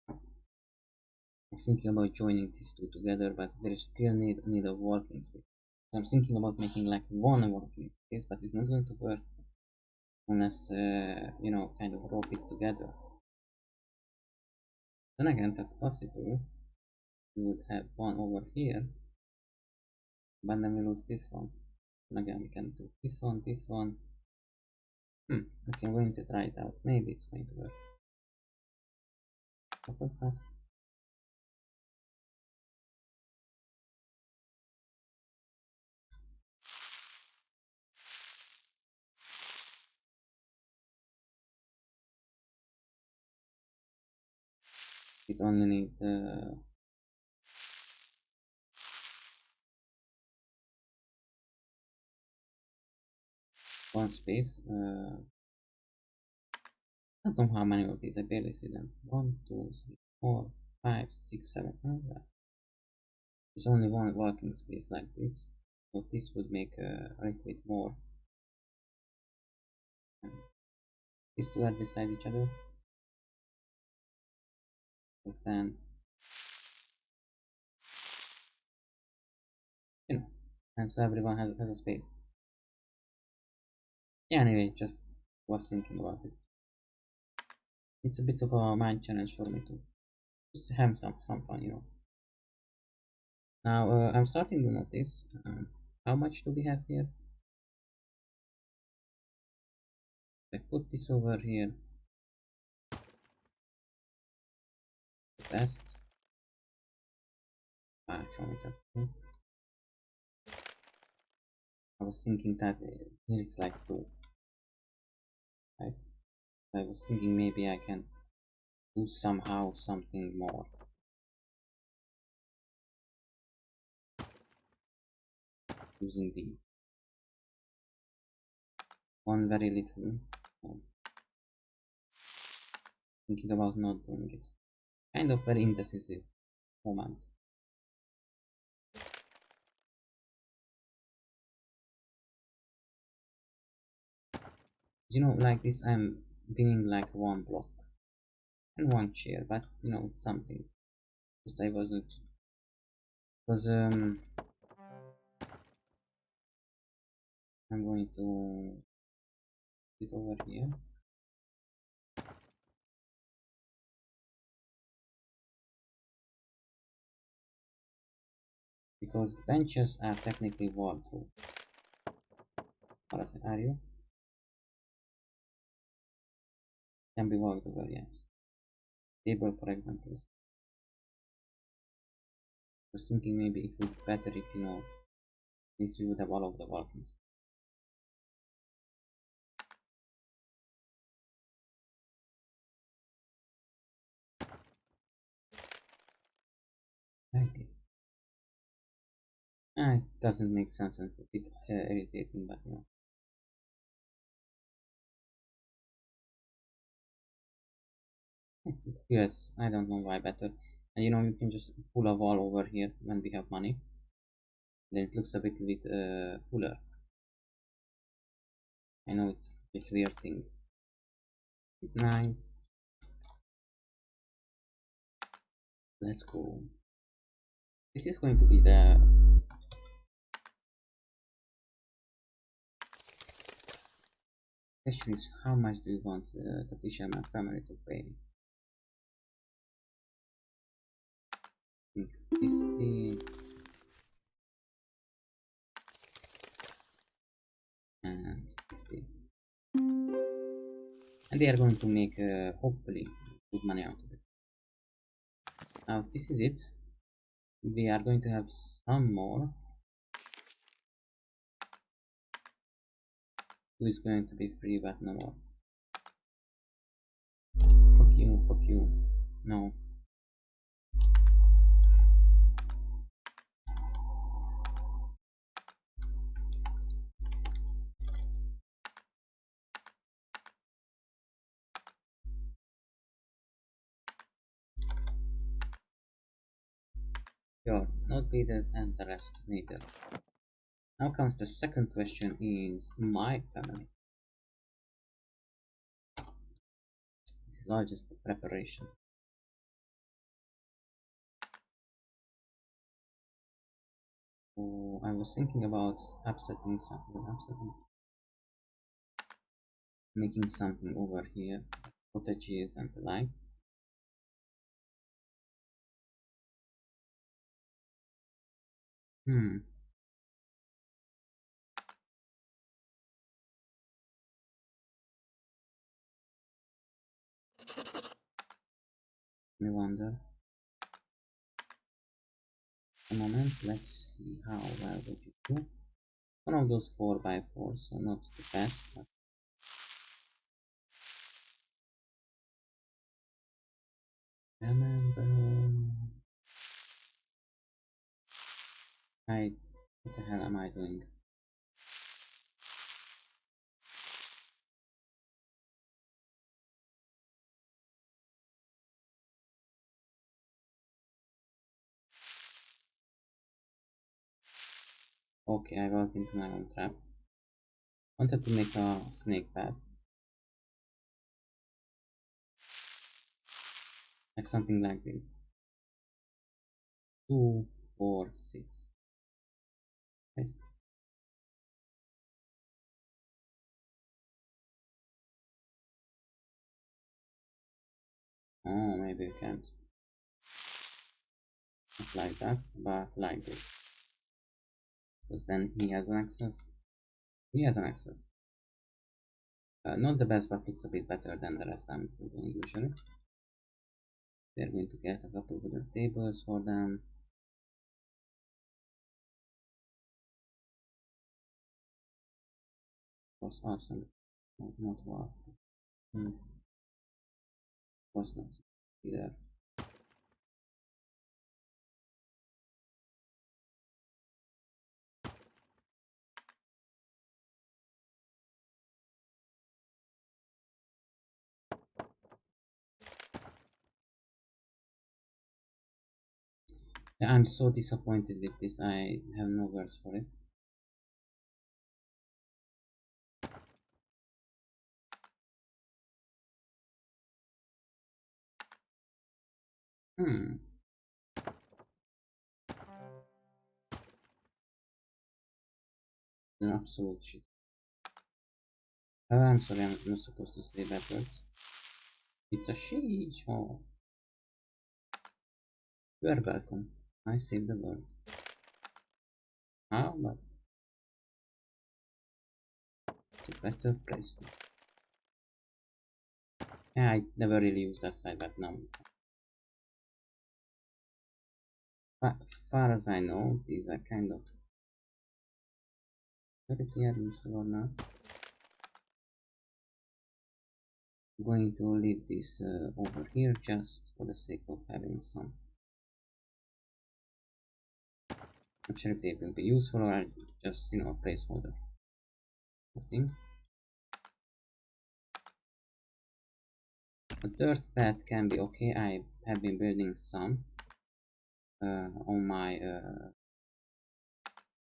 I'm thinking about joining these two together, but there is still need of working space. So I'm thinking about making like one working space, but it's not going to work unless you know, kind of rope it together. Then again, that's possible. We would have one over here, but then we lose this one. And again, we can do this one, this one. Okay, I'm going to try it out. Maybe it's going to work. What was that? It only needs one space. I don't know how many of these. I barely see them. 1, 2, 3, 4, 5, 6, 7. Oh, yeah. There's only one working space like this. So this would make a little bit more. These two are beside each other. Because then, you know, and so everyone has a space. Yeah, anyway, just was thinking about it. It's a bit of a mind challenge for me to just have some fun, you know. Now I'm starting to notice how much do we have here. If I put this over here, the best. From it up. I was thinking that here it's like 2, right? I was thinking maybe I can do somehow something more using these. One very little. um, Thinking about not doing it. Kind of very indecisive moment. You know, like this I'm winning like 1 block and 1 chair, but you know, it's something. Just I wasn't, because I'm going to put it over here. Because the benches are technically wall through. Are you? Can be walked over, yes. Table, for example. I was thinking maybe it would be better if, you know, this we would have all of the walkings. Like this. It doesn't make sense and it's a bit irritating, but you know. Yes, I don't know why better. And you know, you can just pull a wall over here when we have money. Then it looks a bit fuller. I know it's a bit weird thing. It's nice. Let's go. This is going to be the question is, how much do you want the fisherman family to pay? I think 50 and 50. And they are going to make hopefully good money out of it. Now this is it. We are going to have some more. Who is going to be free but no more. Fuck you, fuck you. No. You're not better and the rest neither. Now comes the second question, is my family. This is all just the preparation. So I was thinking about upsetting something, making something over here, cottages and the like. I wonder. A moment, let's see how well would you do. One of those 4x4, so not the best. But remember, what the hell am I doing? Okay, I got into my own trap. Wanted to make a snake path. Like something like this. 2, 4, 6. Okay. Oh, maybe you can't. Not like that, but like this. So then he has an access. He has an access. Not the best, but looks a bit better than the rest I'm doing usually. They're going to get a couple of other tables for them. Of course, awesome. Not what. Of course not. Either. Yeah, I'm so disappointed with this. I have no words for it. An absolute shit. Oh, I'm sorry, I'm not supposed to say bad words. It's a shit show. You are welcome. I saved the world. How? But it's a better place. Yeah, I never really used that side, but now. But far as I know, these are kind of perfectly useful or not. I'm going to leave this over here just for the sake of having some. Not sure if they will be useful or just, you know, a placeholder. Thing. A dirt path can be okay. I have been building some on my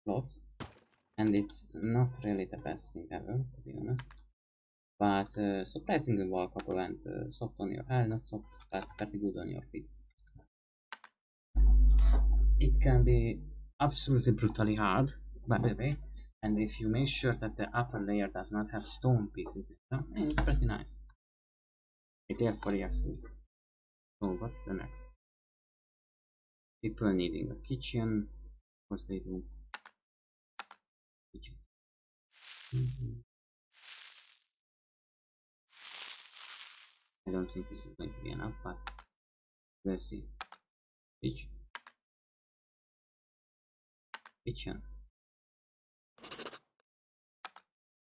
plot, and it's not really the best thing ever, to be honest. But surprisingly walkable and soft on your not soft, but pretty good on your feet. it can be absolutely brutally hard, by the way, and if you make sure that the upper layer does not have stone pieces in them, it's pretty nice. They have 4 XP. So what's the next? People needing a kitchen. Of course they do. Kitchen. I don't think this is going to be enough, but let's see. Kitchen.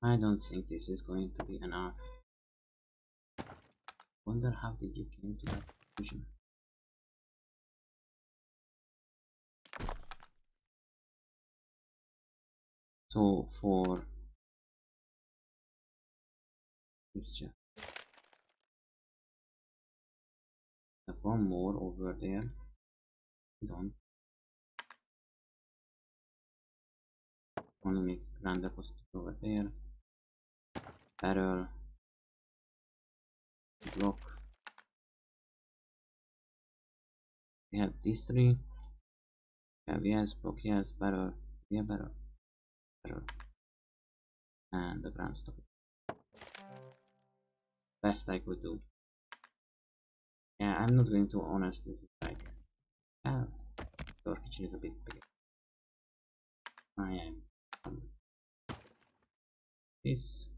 I don't think this is going to be enough. Wonder how did you came to that conclusion? So for this chest, have one more over there. Don't only make grand deposit over there. Barrel, block. We have these three. Yeah, yes, block, yes, barrel, yeah, barrel, barrel, and the grand stock. Best I could do. Yeah, I'm not going to honest. This is like, your kitchen is a bit bigger. I am. This.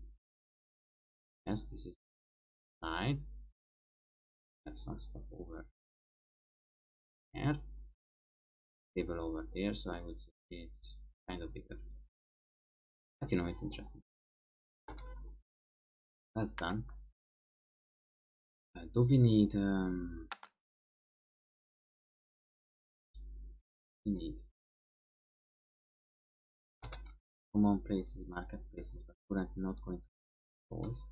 Yes, this is side. Have some stuff over here. Table over there, so I would say it's kind of bigger. But you know, it's interesting. That's done. Do we need? We need common places, marketplaces, but currently not going to those.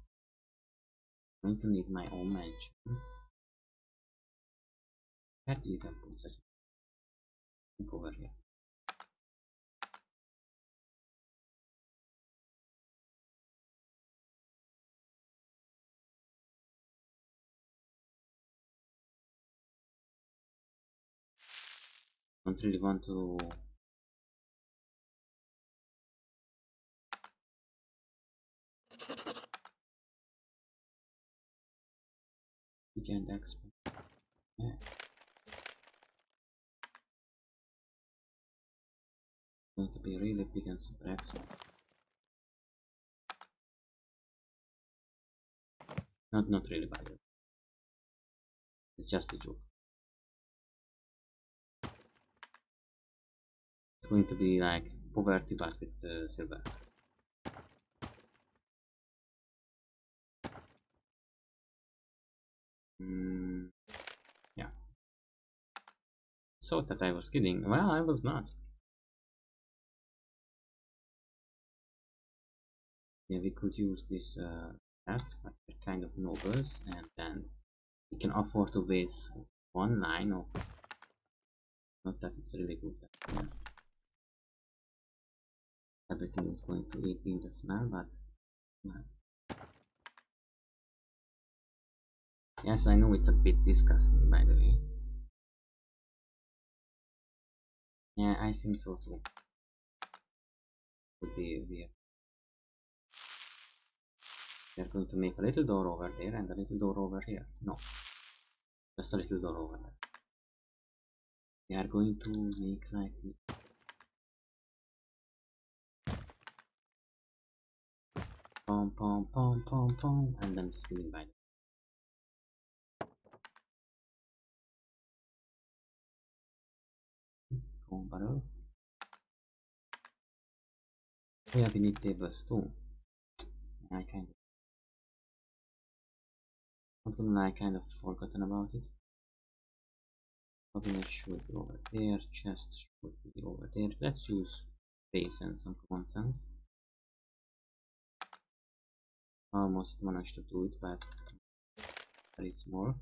I'm going to need my own mansion. Where do you even put such a thing over here? Don't really want to. We can expand. Yeah. Going to be really big and super excellent. Not really bad. It's just a joke. It's going to be like poverty but with silver. Yeah. Thought that I was kidding. Well, I was not. Yeah, we could use this that, but they're kind of nobles, and then we can afford to waste one line of. Not that it's really good. Yeah. Everything is going to 18 the smell, but yes, I know it's a bit disgusting, by the way. Yeah, I think so too. Would be weird. We are going to make a little door over there and a little door over here. No, just a little door over there. We are going to make like pom pom pom pom pom, and I'm just kidding, by the way. Pom barrel. Oh yeah, we need tables too. I kind of forgotten about it. Cabinet should be over there, chest should be over there. Let's use space and some common sense. Almost managed to do it, but very small.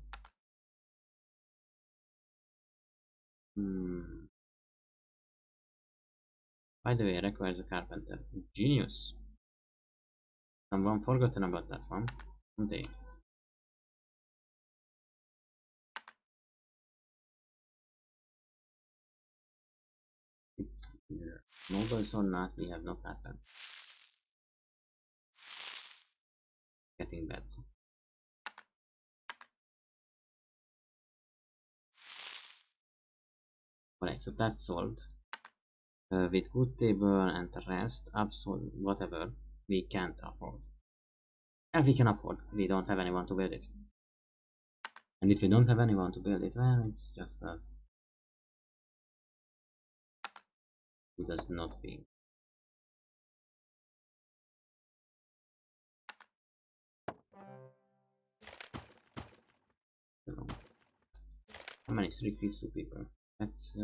By the way, requires a carpenter. Genius. Someone forgotten about that one. They. Nobles or not, we have no pattern. Getting bad. Alright, so that's solved. With good table and the rest, absolute whatever, we can't afford. And we can afford, we don't have anyone to build it. And if we don't have anyone to build it, well, it's just us who does not win. How many 3 keys to people? Let's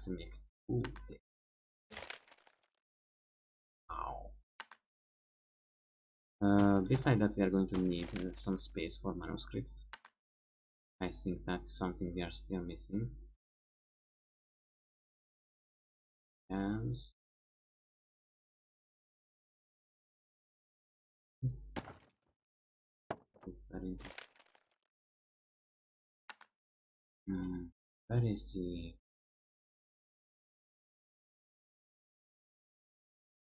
make ooh, wow. Besides that, we are going to need some space for manuscripts. I think that's something we are still missing. Yes. Where is the...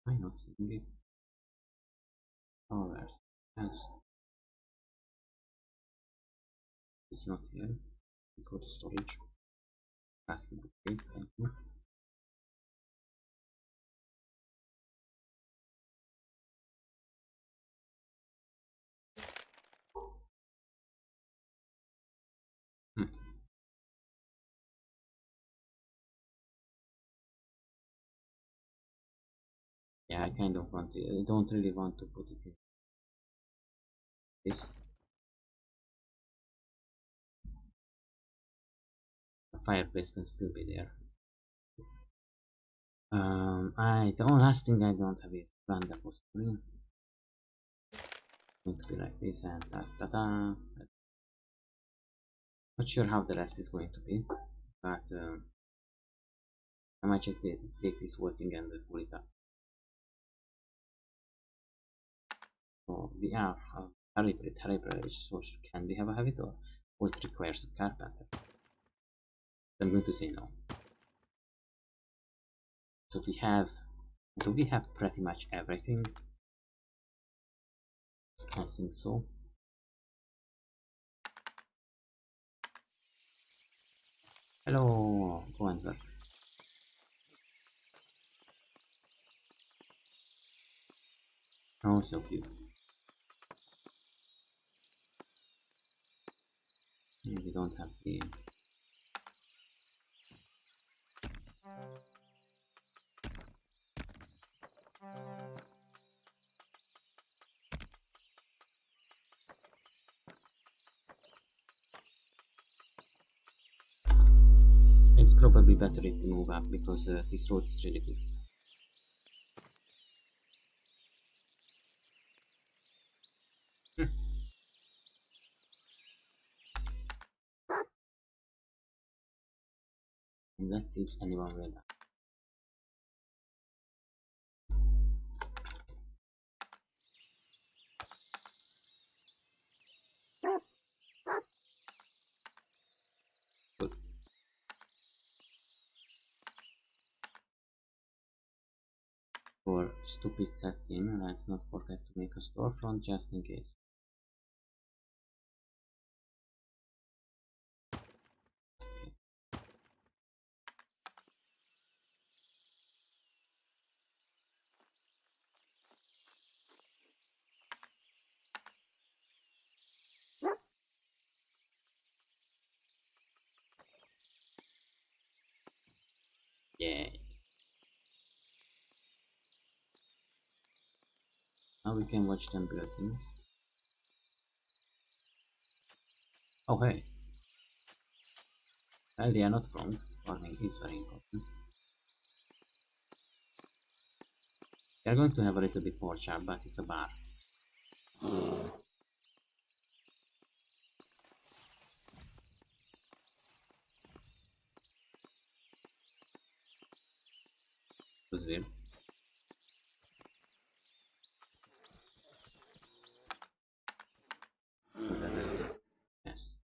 I'm not seeing it. Oh, where? Yes. It's not here. Let's go to storage. That's the bookcase, thank you. Yeah, I kind of want to. I don't really want to put it in this. The fireplace can still be there. The only last thing I don't have is plant depository. Going to be like this and ta ta ta. Not sure how the rest is going to be, but I might just take this whole thing and pull it up. So we are terrible, so can we have a heavy door? Or it requires a carpenter? I'm going to say no. So do we have pretty much everything? I think so. Hello, go and work. Oh, so cute. Yeah, we don't have the... It's probably better if we move up because this road is really good. And let's see if anyone will. Good. For stupid cutscene, let's not forget to make a storefront just in case. Yeah. Now we can watch them build things. Oh hey. Well, they are not wrong. Farming is very important. We are going to have a little bit more charm, but it's a bar. Was weird. Yes.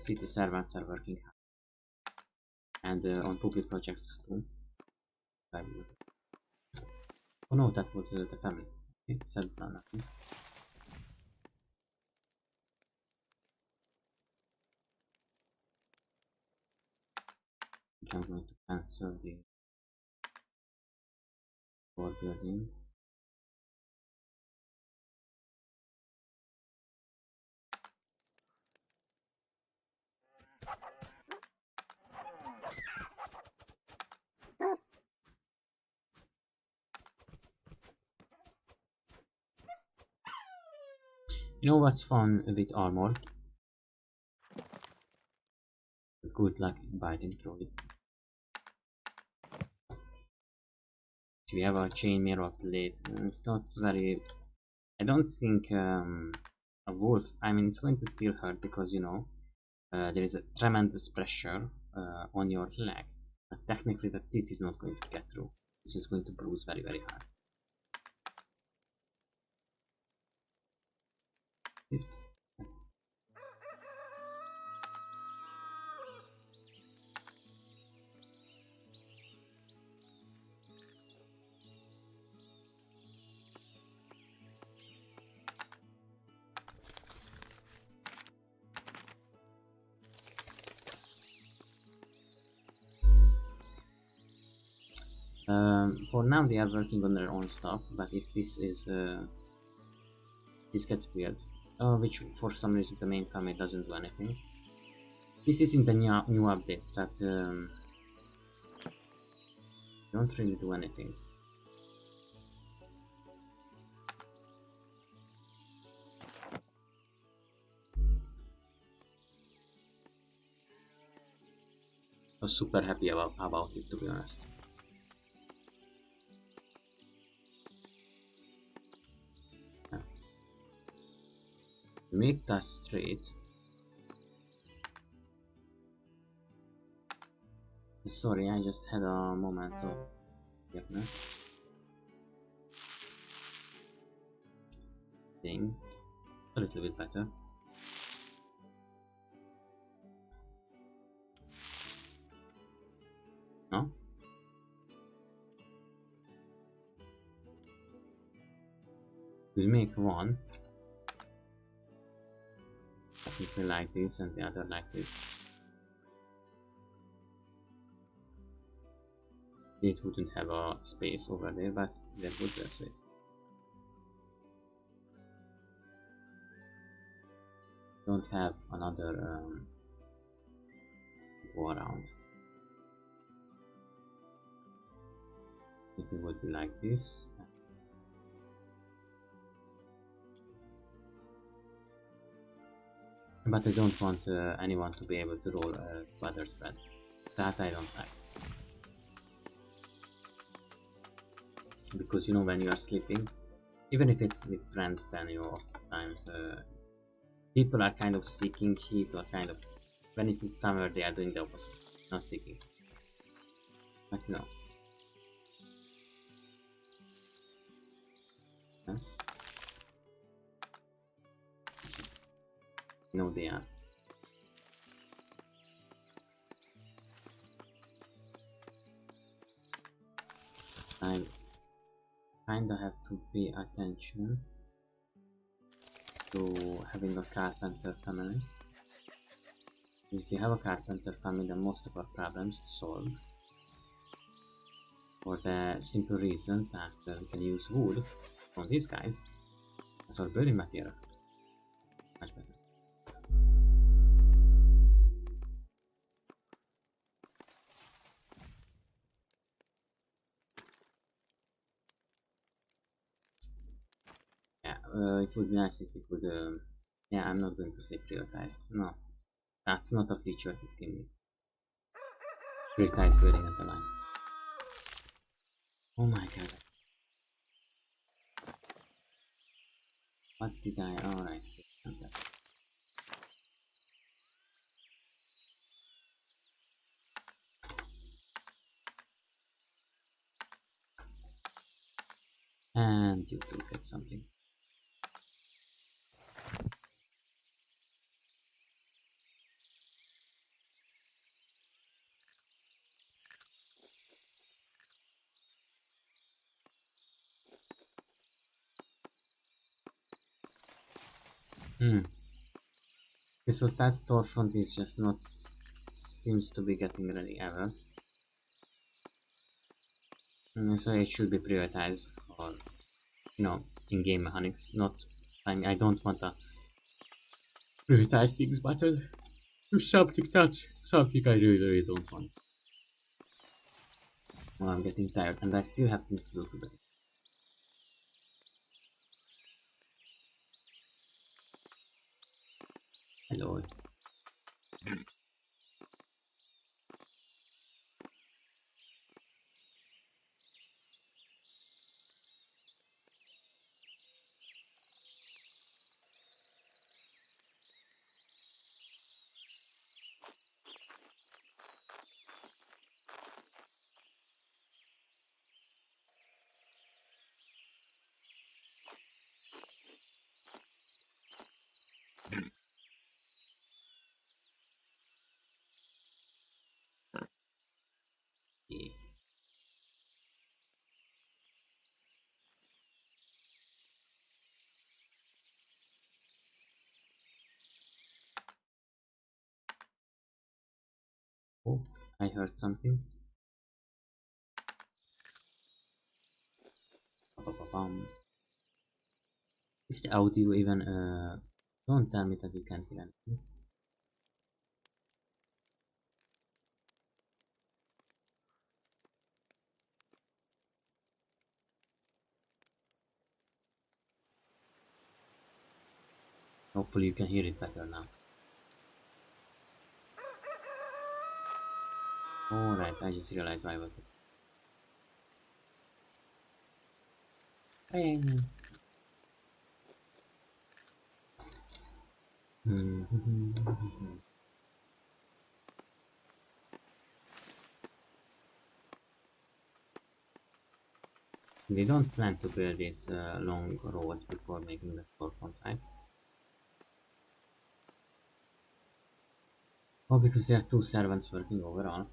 city servants are working hard. And on public projects too. Oh no, that was the family. Okay, settle down. Okay. I'm going to cancel the core building. You know what's fun with armor? Good luck biting through it. If you have a chainmail or blade, it's not very. I don't think a wolf. I mean, it's going to still hurt because you know there is a tremendous pressure on your leg. But technically, the teeth is not going to get through. It's just going to bruise very, very hard. Yes. For now they are working on their own stuff, but if this is this gets weird, which for some reason the main family doesn't do anything. This is in the new update that don't really do anything. I was super happy about it, to be honest. Make that straight. Sorry, I just had a moment of weirdness. Thing. A little bit better. No? We'll make one. Technically like this and the other like this. It wouldn't have a space over there, but there would be a space. Don't have another go around. It would be like this. But I don't want anyone to be able to roll butter spread. That I don't like. Because you know, when you are sleeping, even if it's with friends, then you know, oftentimes people are kind of seeking heat, or kind of, when it is summer they are doing the opposite, not seeking. But you know. Yes. No, they are. I kinda have to pay attention to having a carpenter family. Because if you have a carpenter family, then most of our problems solved. For the simple reason that we can use wood from these guys as our building material. Much better. It would be nice if we could, yeah, I'm not going to say prioritize, no, that's not a feature this game needs. Prioritize building at the line. Oh my god. What did I, alright, okay. And you do get something. Okay, so that storefront is just not seems to be getting ready ever. So it should be prioritized for, you know, in-game mechanics. Not, I mean, I don't want to prioritize things, but do something that's something I really don't want. Well, I'm getting tired, and I still have things to do today. Hello. Yeah. Oh, I heard something. Ba-ba-ba-bum. Is the audio even don't tell me that you can't hear anything. Hopefully you can hear it better now. Alright, I just realized why was this. Bang. They don't plan to build these long roads before making the storefront, right? Oh, because there are two servants working overall.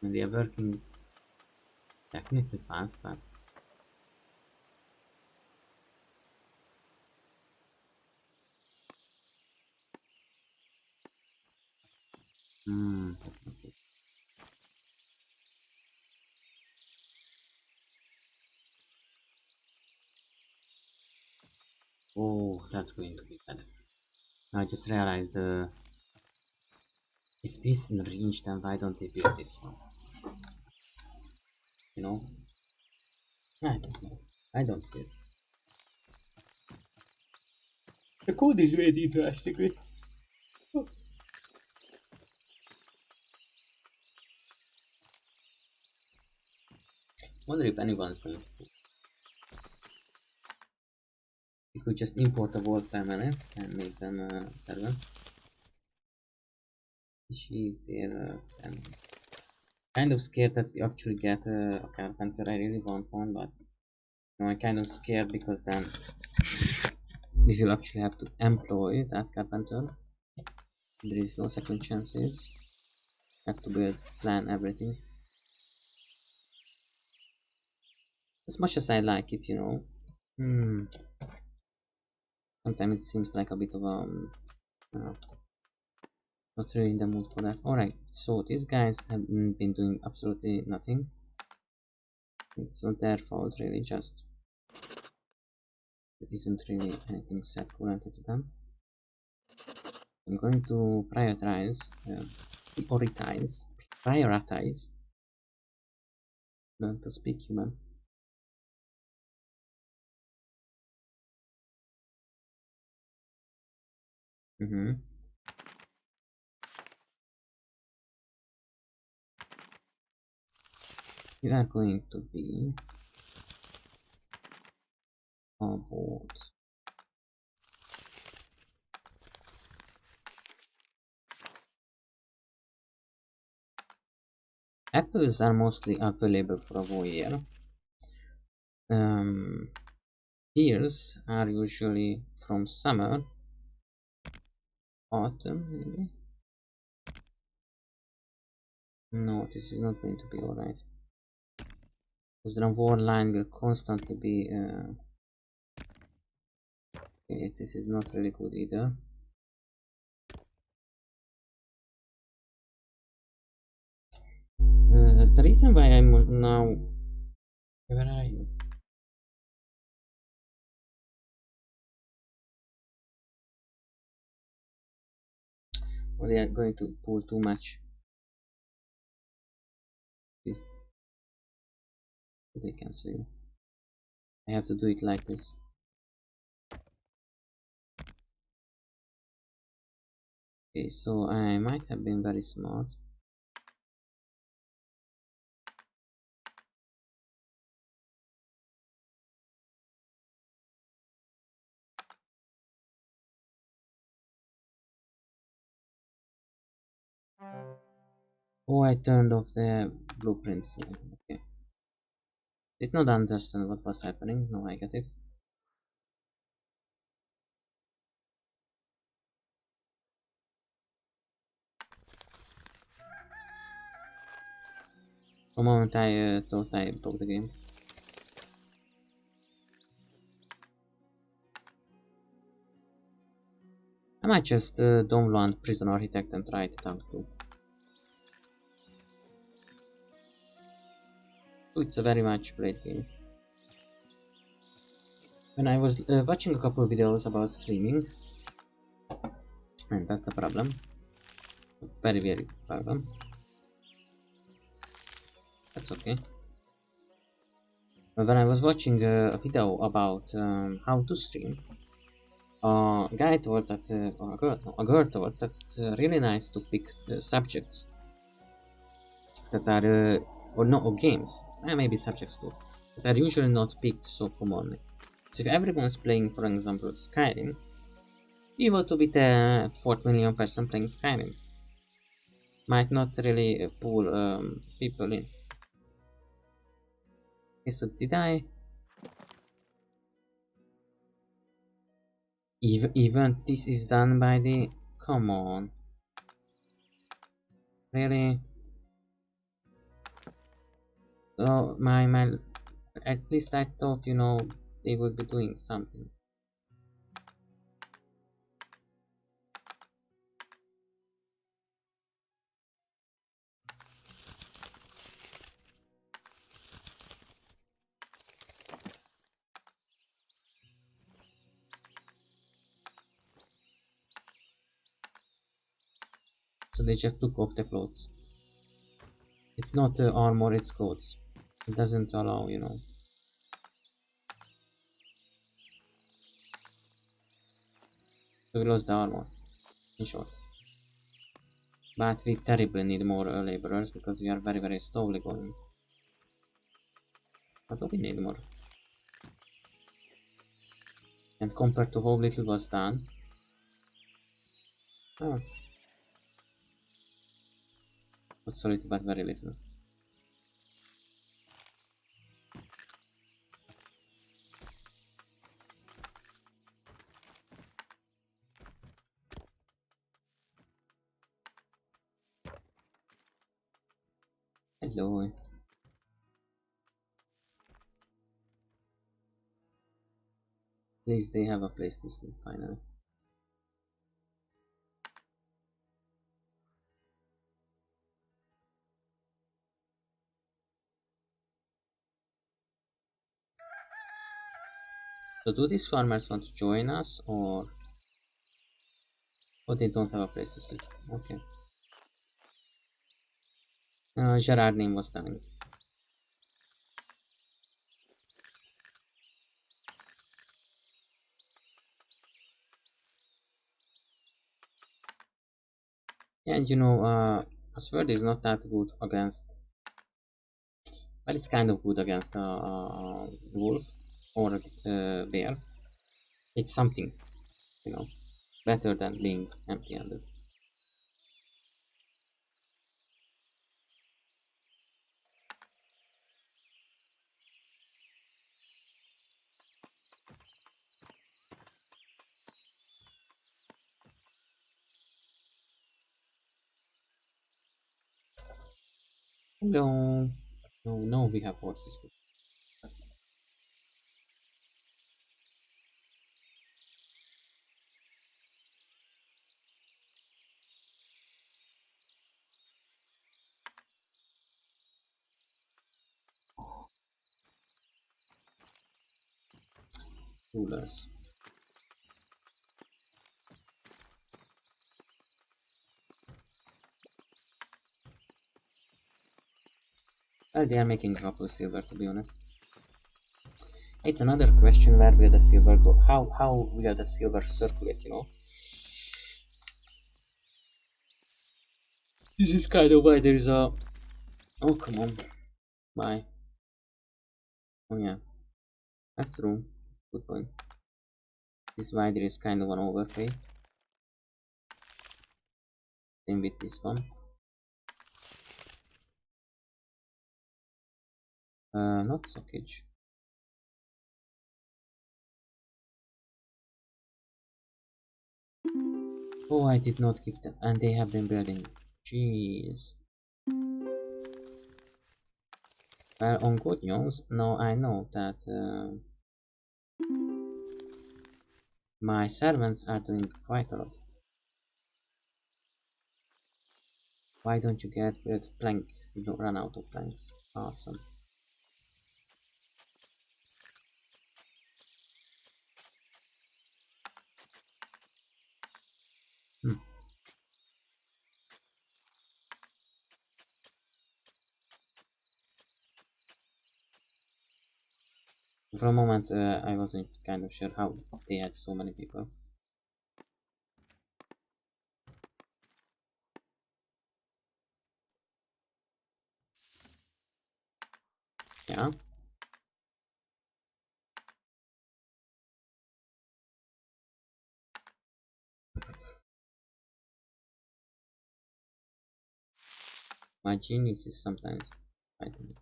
And they are working technically fast, but that's not good. Oh, that's going to be bad. I just realized if this in range, then why don't they build this one? You know? I don't know. I don't care. The code is very interesting. Wonder if anyone's going to. We could just import a world family and make them servants. They're kind of scared that we actually get a carpenter. I really want one, but you know, I'm kind of scared because then we will actually have to employ that carpenter. There is no second chances. Have to build, plan everything. As much as I like it, you know. Sometimes it seems like a bit of uh, not really in the mood for that. Alright, so these guys have been doing absolutely nothing. It's not their fault really, just there isn't really anything set related to them. I'm going to prioritize, learn to speak human. We are going to be on board. Apples are mostly available for a whole year. Pears are usually from summer, autumn maybe. No, this is not going to be alright. because the war line will constantly be okay, this is not really good either. The reason why I'm now, where are you? Well, they are going to pull too much. They cancel you. I have to do it like this. Okay, so I might have been very smart. Oh, I turned off the blueprints. Okay. Did not understand what was happening. No, I get it. For a moment I thought I broke the game. I might just download Prison Architect and try it out too. So it's a very much played game. When I was watching a couple of videos about streaming, and that's a problem. Very, very problem. That's okay. When I was watching a video about how to stream, a guy told that, or a girl told that it's really nice to pick subjects that are, or not, or games, maybe subjects too, that are usually not picked so commonly. So if everyone's playing, for example, Skyrim, you want to be the 4th million person playing Skyrim. Might not really pull people in. Okay, so did I... Even this is done by the... Come on. Really? Oh, my... At least I thought, you know, they would be doing something. So they just took off the clothes. It's not armor, it's clothes. It doesn't allow, you know. So we lost the armor, in short. But we terribly need more laborers because we are very, very slowly going. But we need more. And compared to how little was done. Oh. Not so little, but very little. Hello. At least they have a place to sleep finally. So do these farmers want to join us or they don't have a place to sleep? Okay. Gerard name was dying. Yeah, and you know, a sword is not that good against. Well, it's kind of good against a wolf or a bear. It's something, you know, better than being empty-handed. No, no, no, we have horses. Rulers. Well, they are making a couple of silver, to be honest. It's another question, where will the silver go? How will the silver circulate, you know? This is kind of why there is a... Oh, come on. Bye. Oh yeah, that's true. Good point. This is why there is kind of an overpay. Same with this one. Not sockage. Oh, I did not give them, and they have been building. Jeez. Well, on good news, now I know that my servants are doing quite a lot. Why don't you get rid of plank? You don't run out of planks. Awesome. Hmm. For a moment, I wasn't kind of sure how they had so many people. Yeah. My genius is sometimes fighting.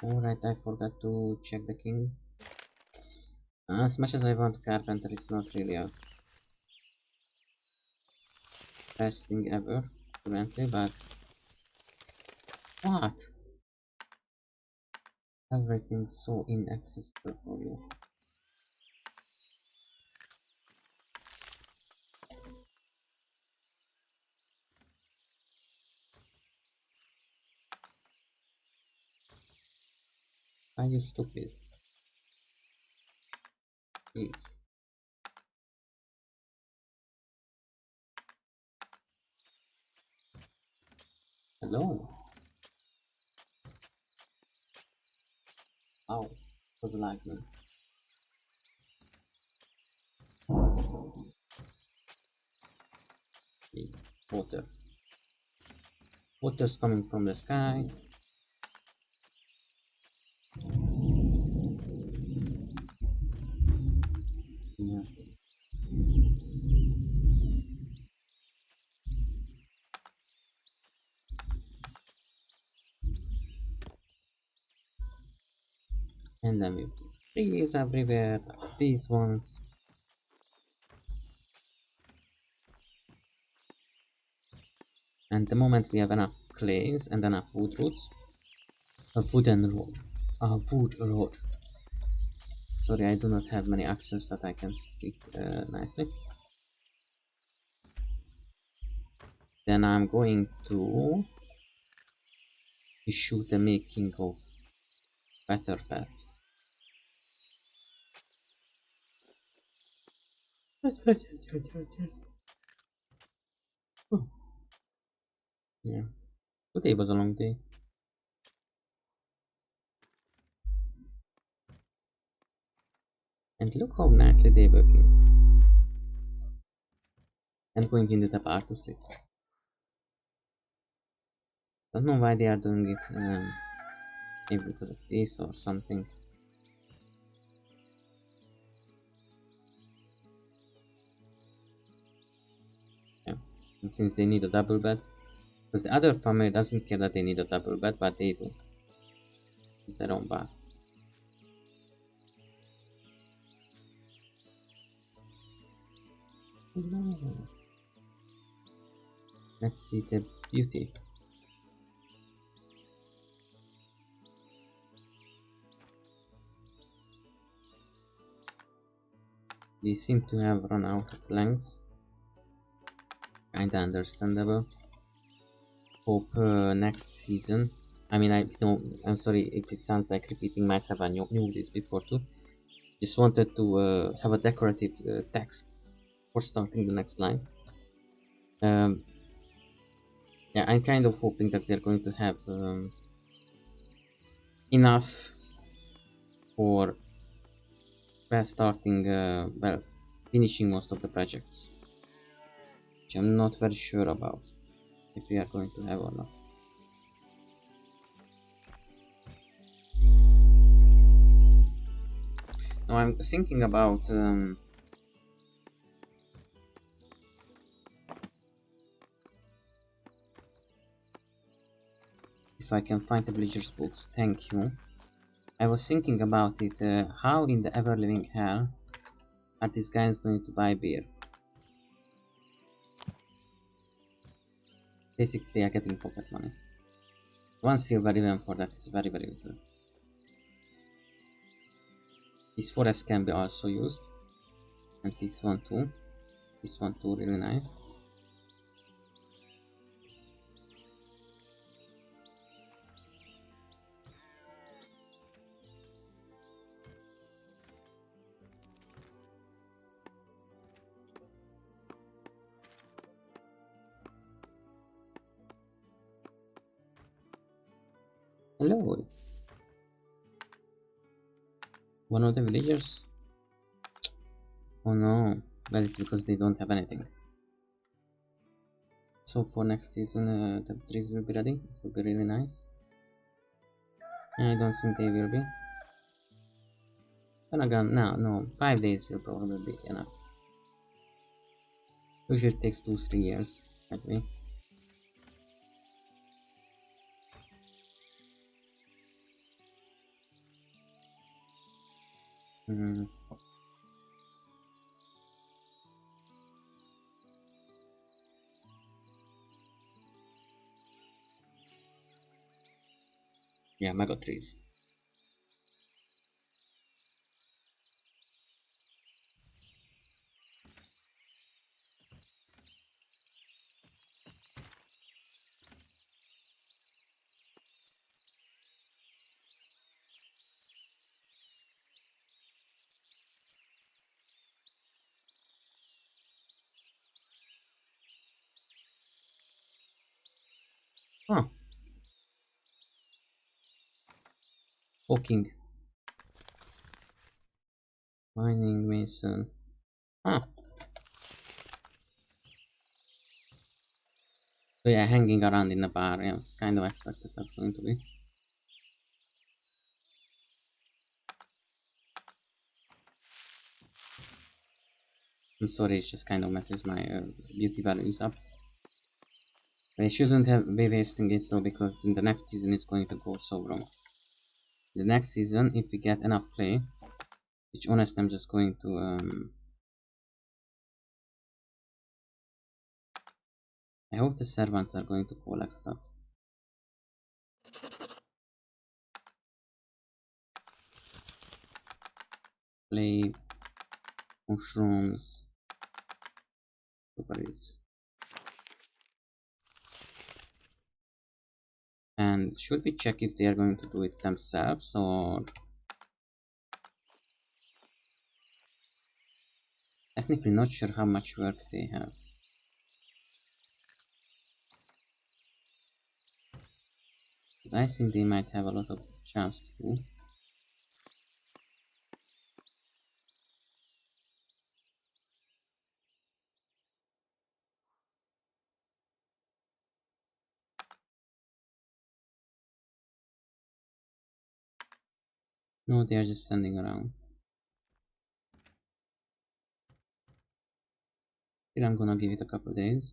Alright, I forgot to check the king. As much as I want carpenter, it's not really a best thing ever currently, but what? Everything's so inaccessible for you. Are you stupid? Please. Hello? Ow. Was lightning. Okay. Water. Water's coming from the sky. Yeah. And then we put trees everywhere. These ones. And the moment we have enough clays and enough wood roots, a wooden road. A wood road. Sorry, I do not have many accents that I can speak nicely. Then I'm going to issue the making of better path. Oh, yeah, today was a long day. And look how nicely they're working. And going into the part to sleep. Don't know why they are doing it. Maybe because of this or something. Yeah. And since they need a double bed, because the other family doesn't care that they need a double bed, but they do. It's their own bath. No. Let's see the beauty. They seem to have run out of planks. Kinda understandable. Hope next season. I mean, I know. I'm sorry if it sounds like repeating myself. I knew this before too. Just wanted to have a decorative text for starting the next line. Yeah, I'm kind of hoping that they're going to have enough for starting, well, finishing most of the projects, which I'm not very sure about if we are going to have or not. Now I'm thinking about if I can find the villagers books. Thank you. I was thinking about it. How in the ever living hell are these guys going to buy beer? Basically, they are getting pocket money. 1 silver even for that is very little. This forest can be also used, and this one too. This one too, really nice. Hello. One of the villagers? Oh no. Well, it's because they don't have anything. So for next season, the trees will be ready. It will be really nice. I don't think they will be. But again, no. 5 days will probably be enough. Usually it takes 2-3 years, that way. Hmm. Yeah, mega trees. Huh. Hawking. Mining mason. Huh. So yeah, hanging around in the bar. Yeah, it's kind of expected that's going to be. I'm sorry, it just kind of messes my beauty values up. They shouldn't have be wasting it though, because in the next season it's going to go so wrong. The next season, if we get enough play, which honestly I'm just going to I hope the servants are going to collect stuff. Play mushrooms, blueberries. And should we check if they are going to do it themselves or technically not sure how much work they have. But I think they might have a lot of chance to. No, they are just standing around. Here I'm gonna give it a couple days.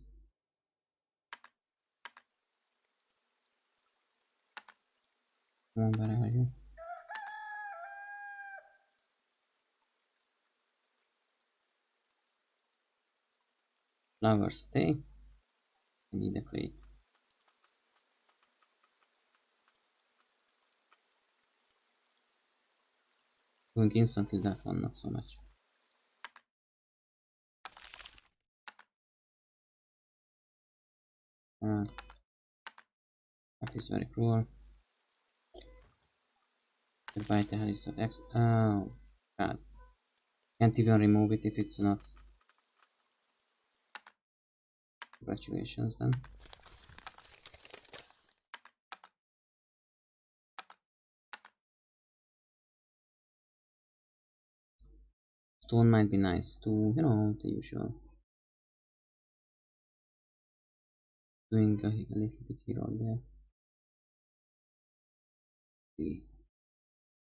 Come on, where are you? Flowers, stay. I need a crate. Going instantly, that one not so much. That is very cruel. Invite the X. Oh god. Can't even remove it if it's not. Congratulations then. Stone might be nice to, you know, the usual. Doing a little bit here or there.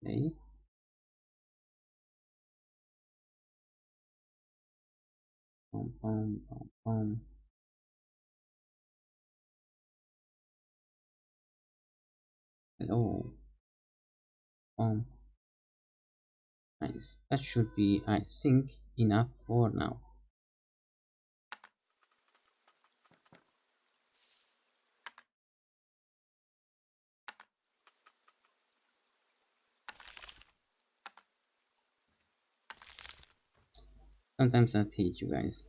Okay. Pom pom pom pom. Hello. Nice. That should be, I think, enough for now. Sometimes I hate you guys.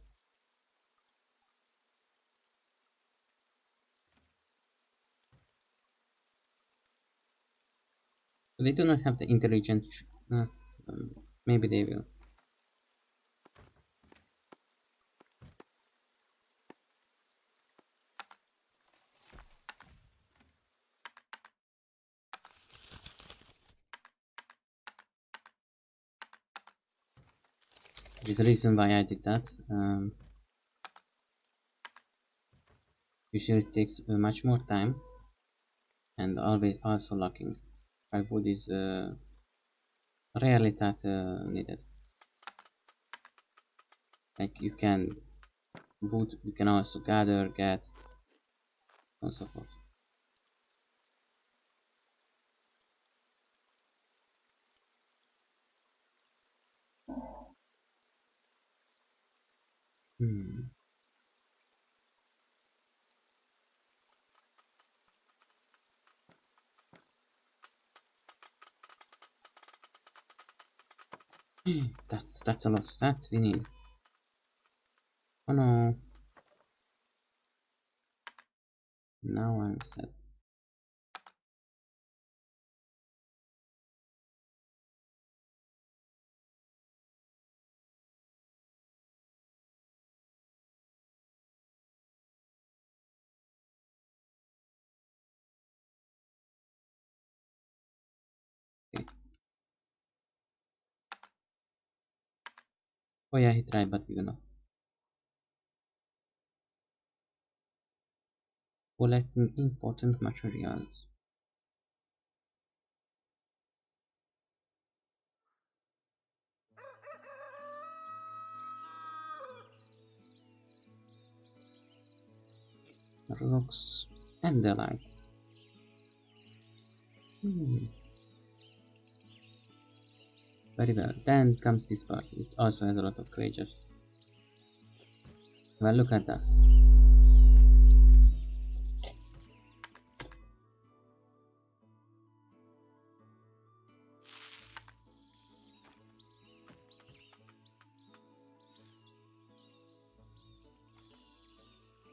They do not have the intelligence. Maybe they will. Which is the reason why I did that. Usually it takes much more time, and always also locking. Wood is rarely that needed. Like you can wood, you can also gather, get, and so forth. That's a lot of that we need. Oh no. Now I'm sad. Okay. Oh yeah, he tried, but given up. Collecting important materials. Rocks and the like. Very well. Then comes this part. It also has a lot of creatures. Well, look at that.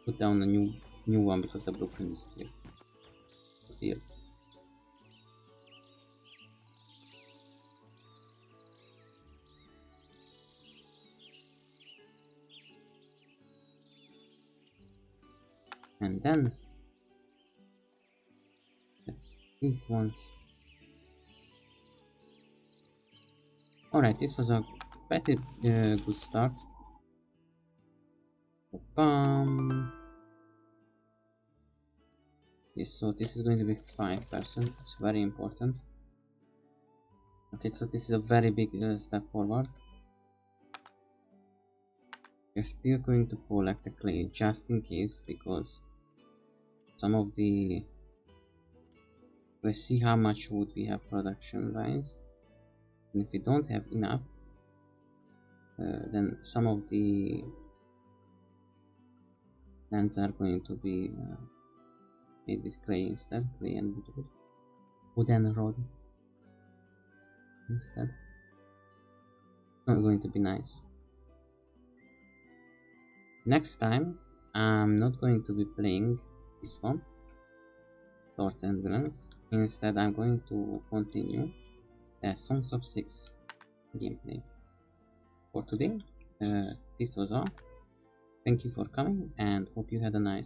Put down a new one because the blueprint is here. Here. And then yes, these ones. Alright, this was a pretty good start. Yes, so this is going to be 5%. It's very important. Okay, so this is a very big step forward. We're still going to collect the clay just in case, because some of the, let's see how much wood we have production wise, and if we don't have enough, then some of the lands are going to be made with clay instead, clay and wooden rod instead. Not going to be nice. Next time I'm not going to be playing this one, Lords and Villains. Instead, I'm going to continue the Songs of Six gameplay. For today, this was all. Thank you for coming and hope you had a nice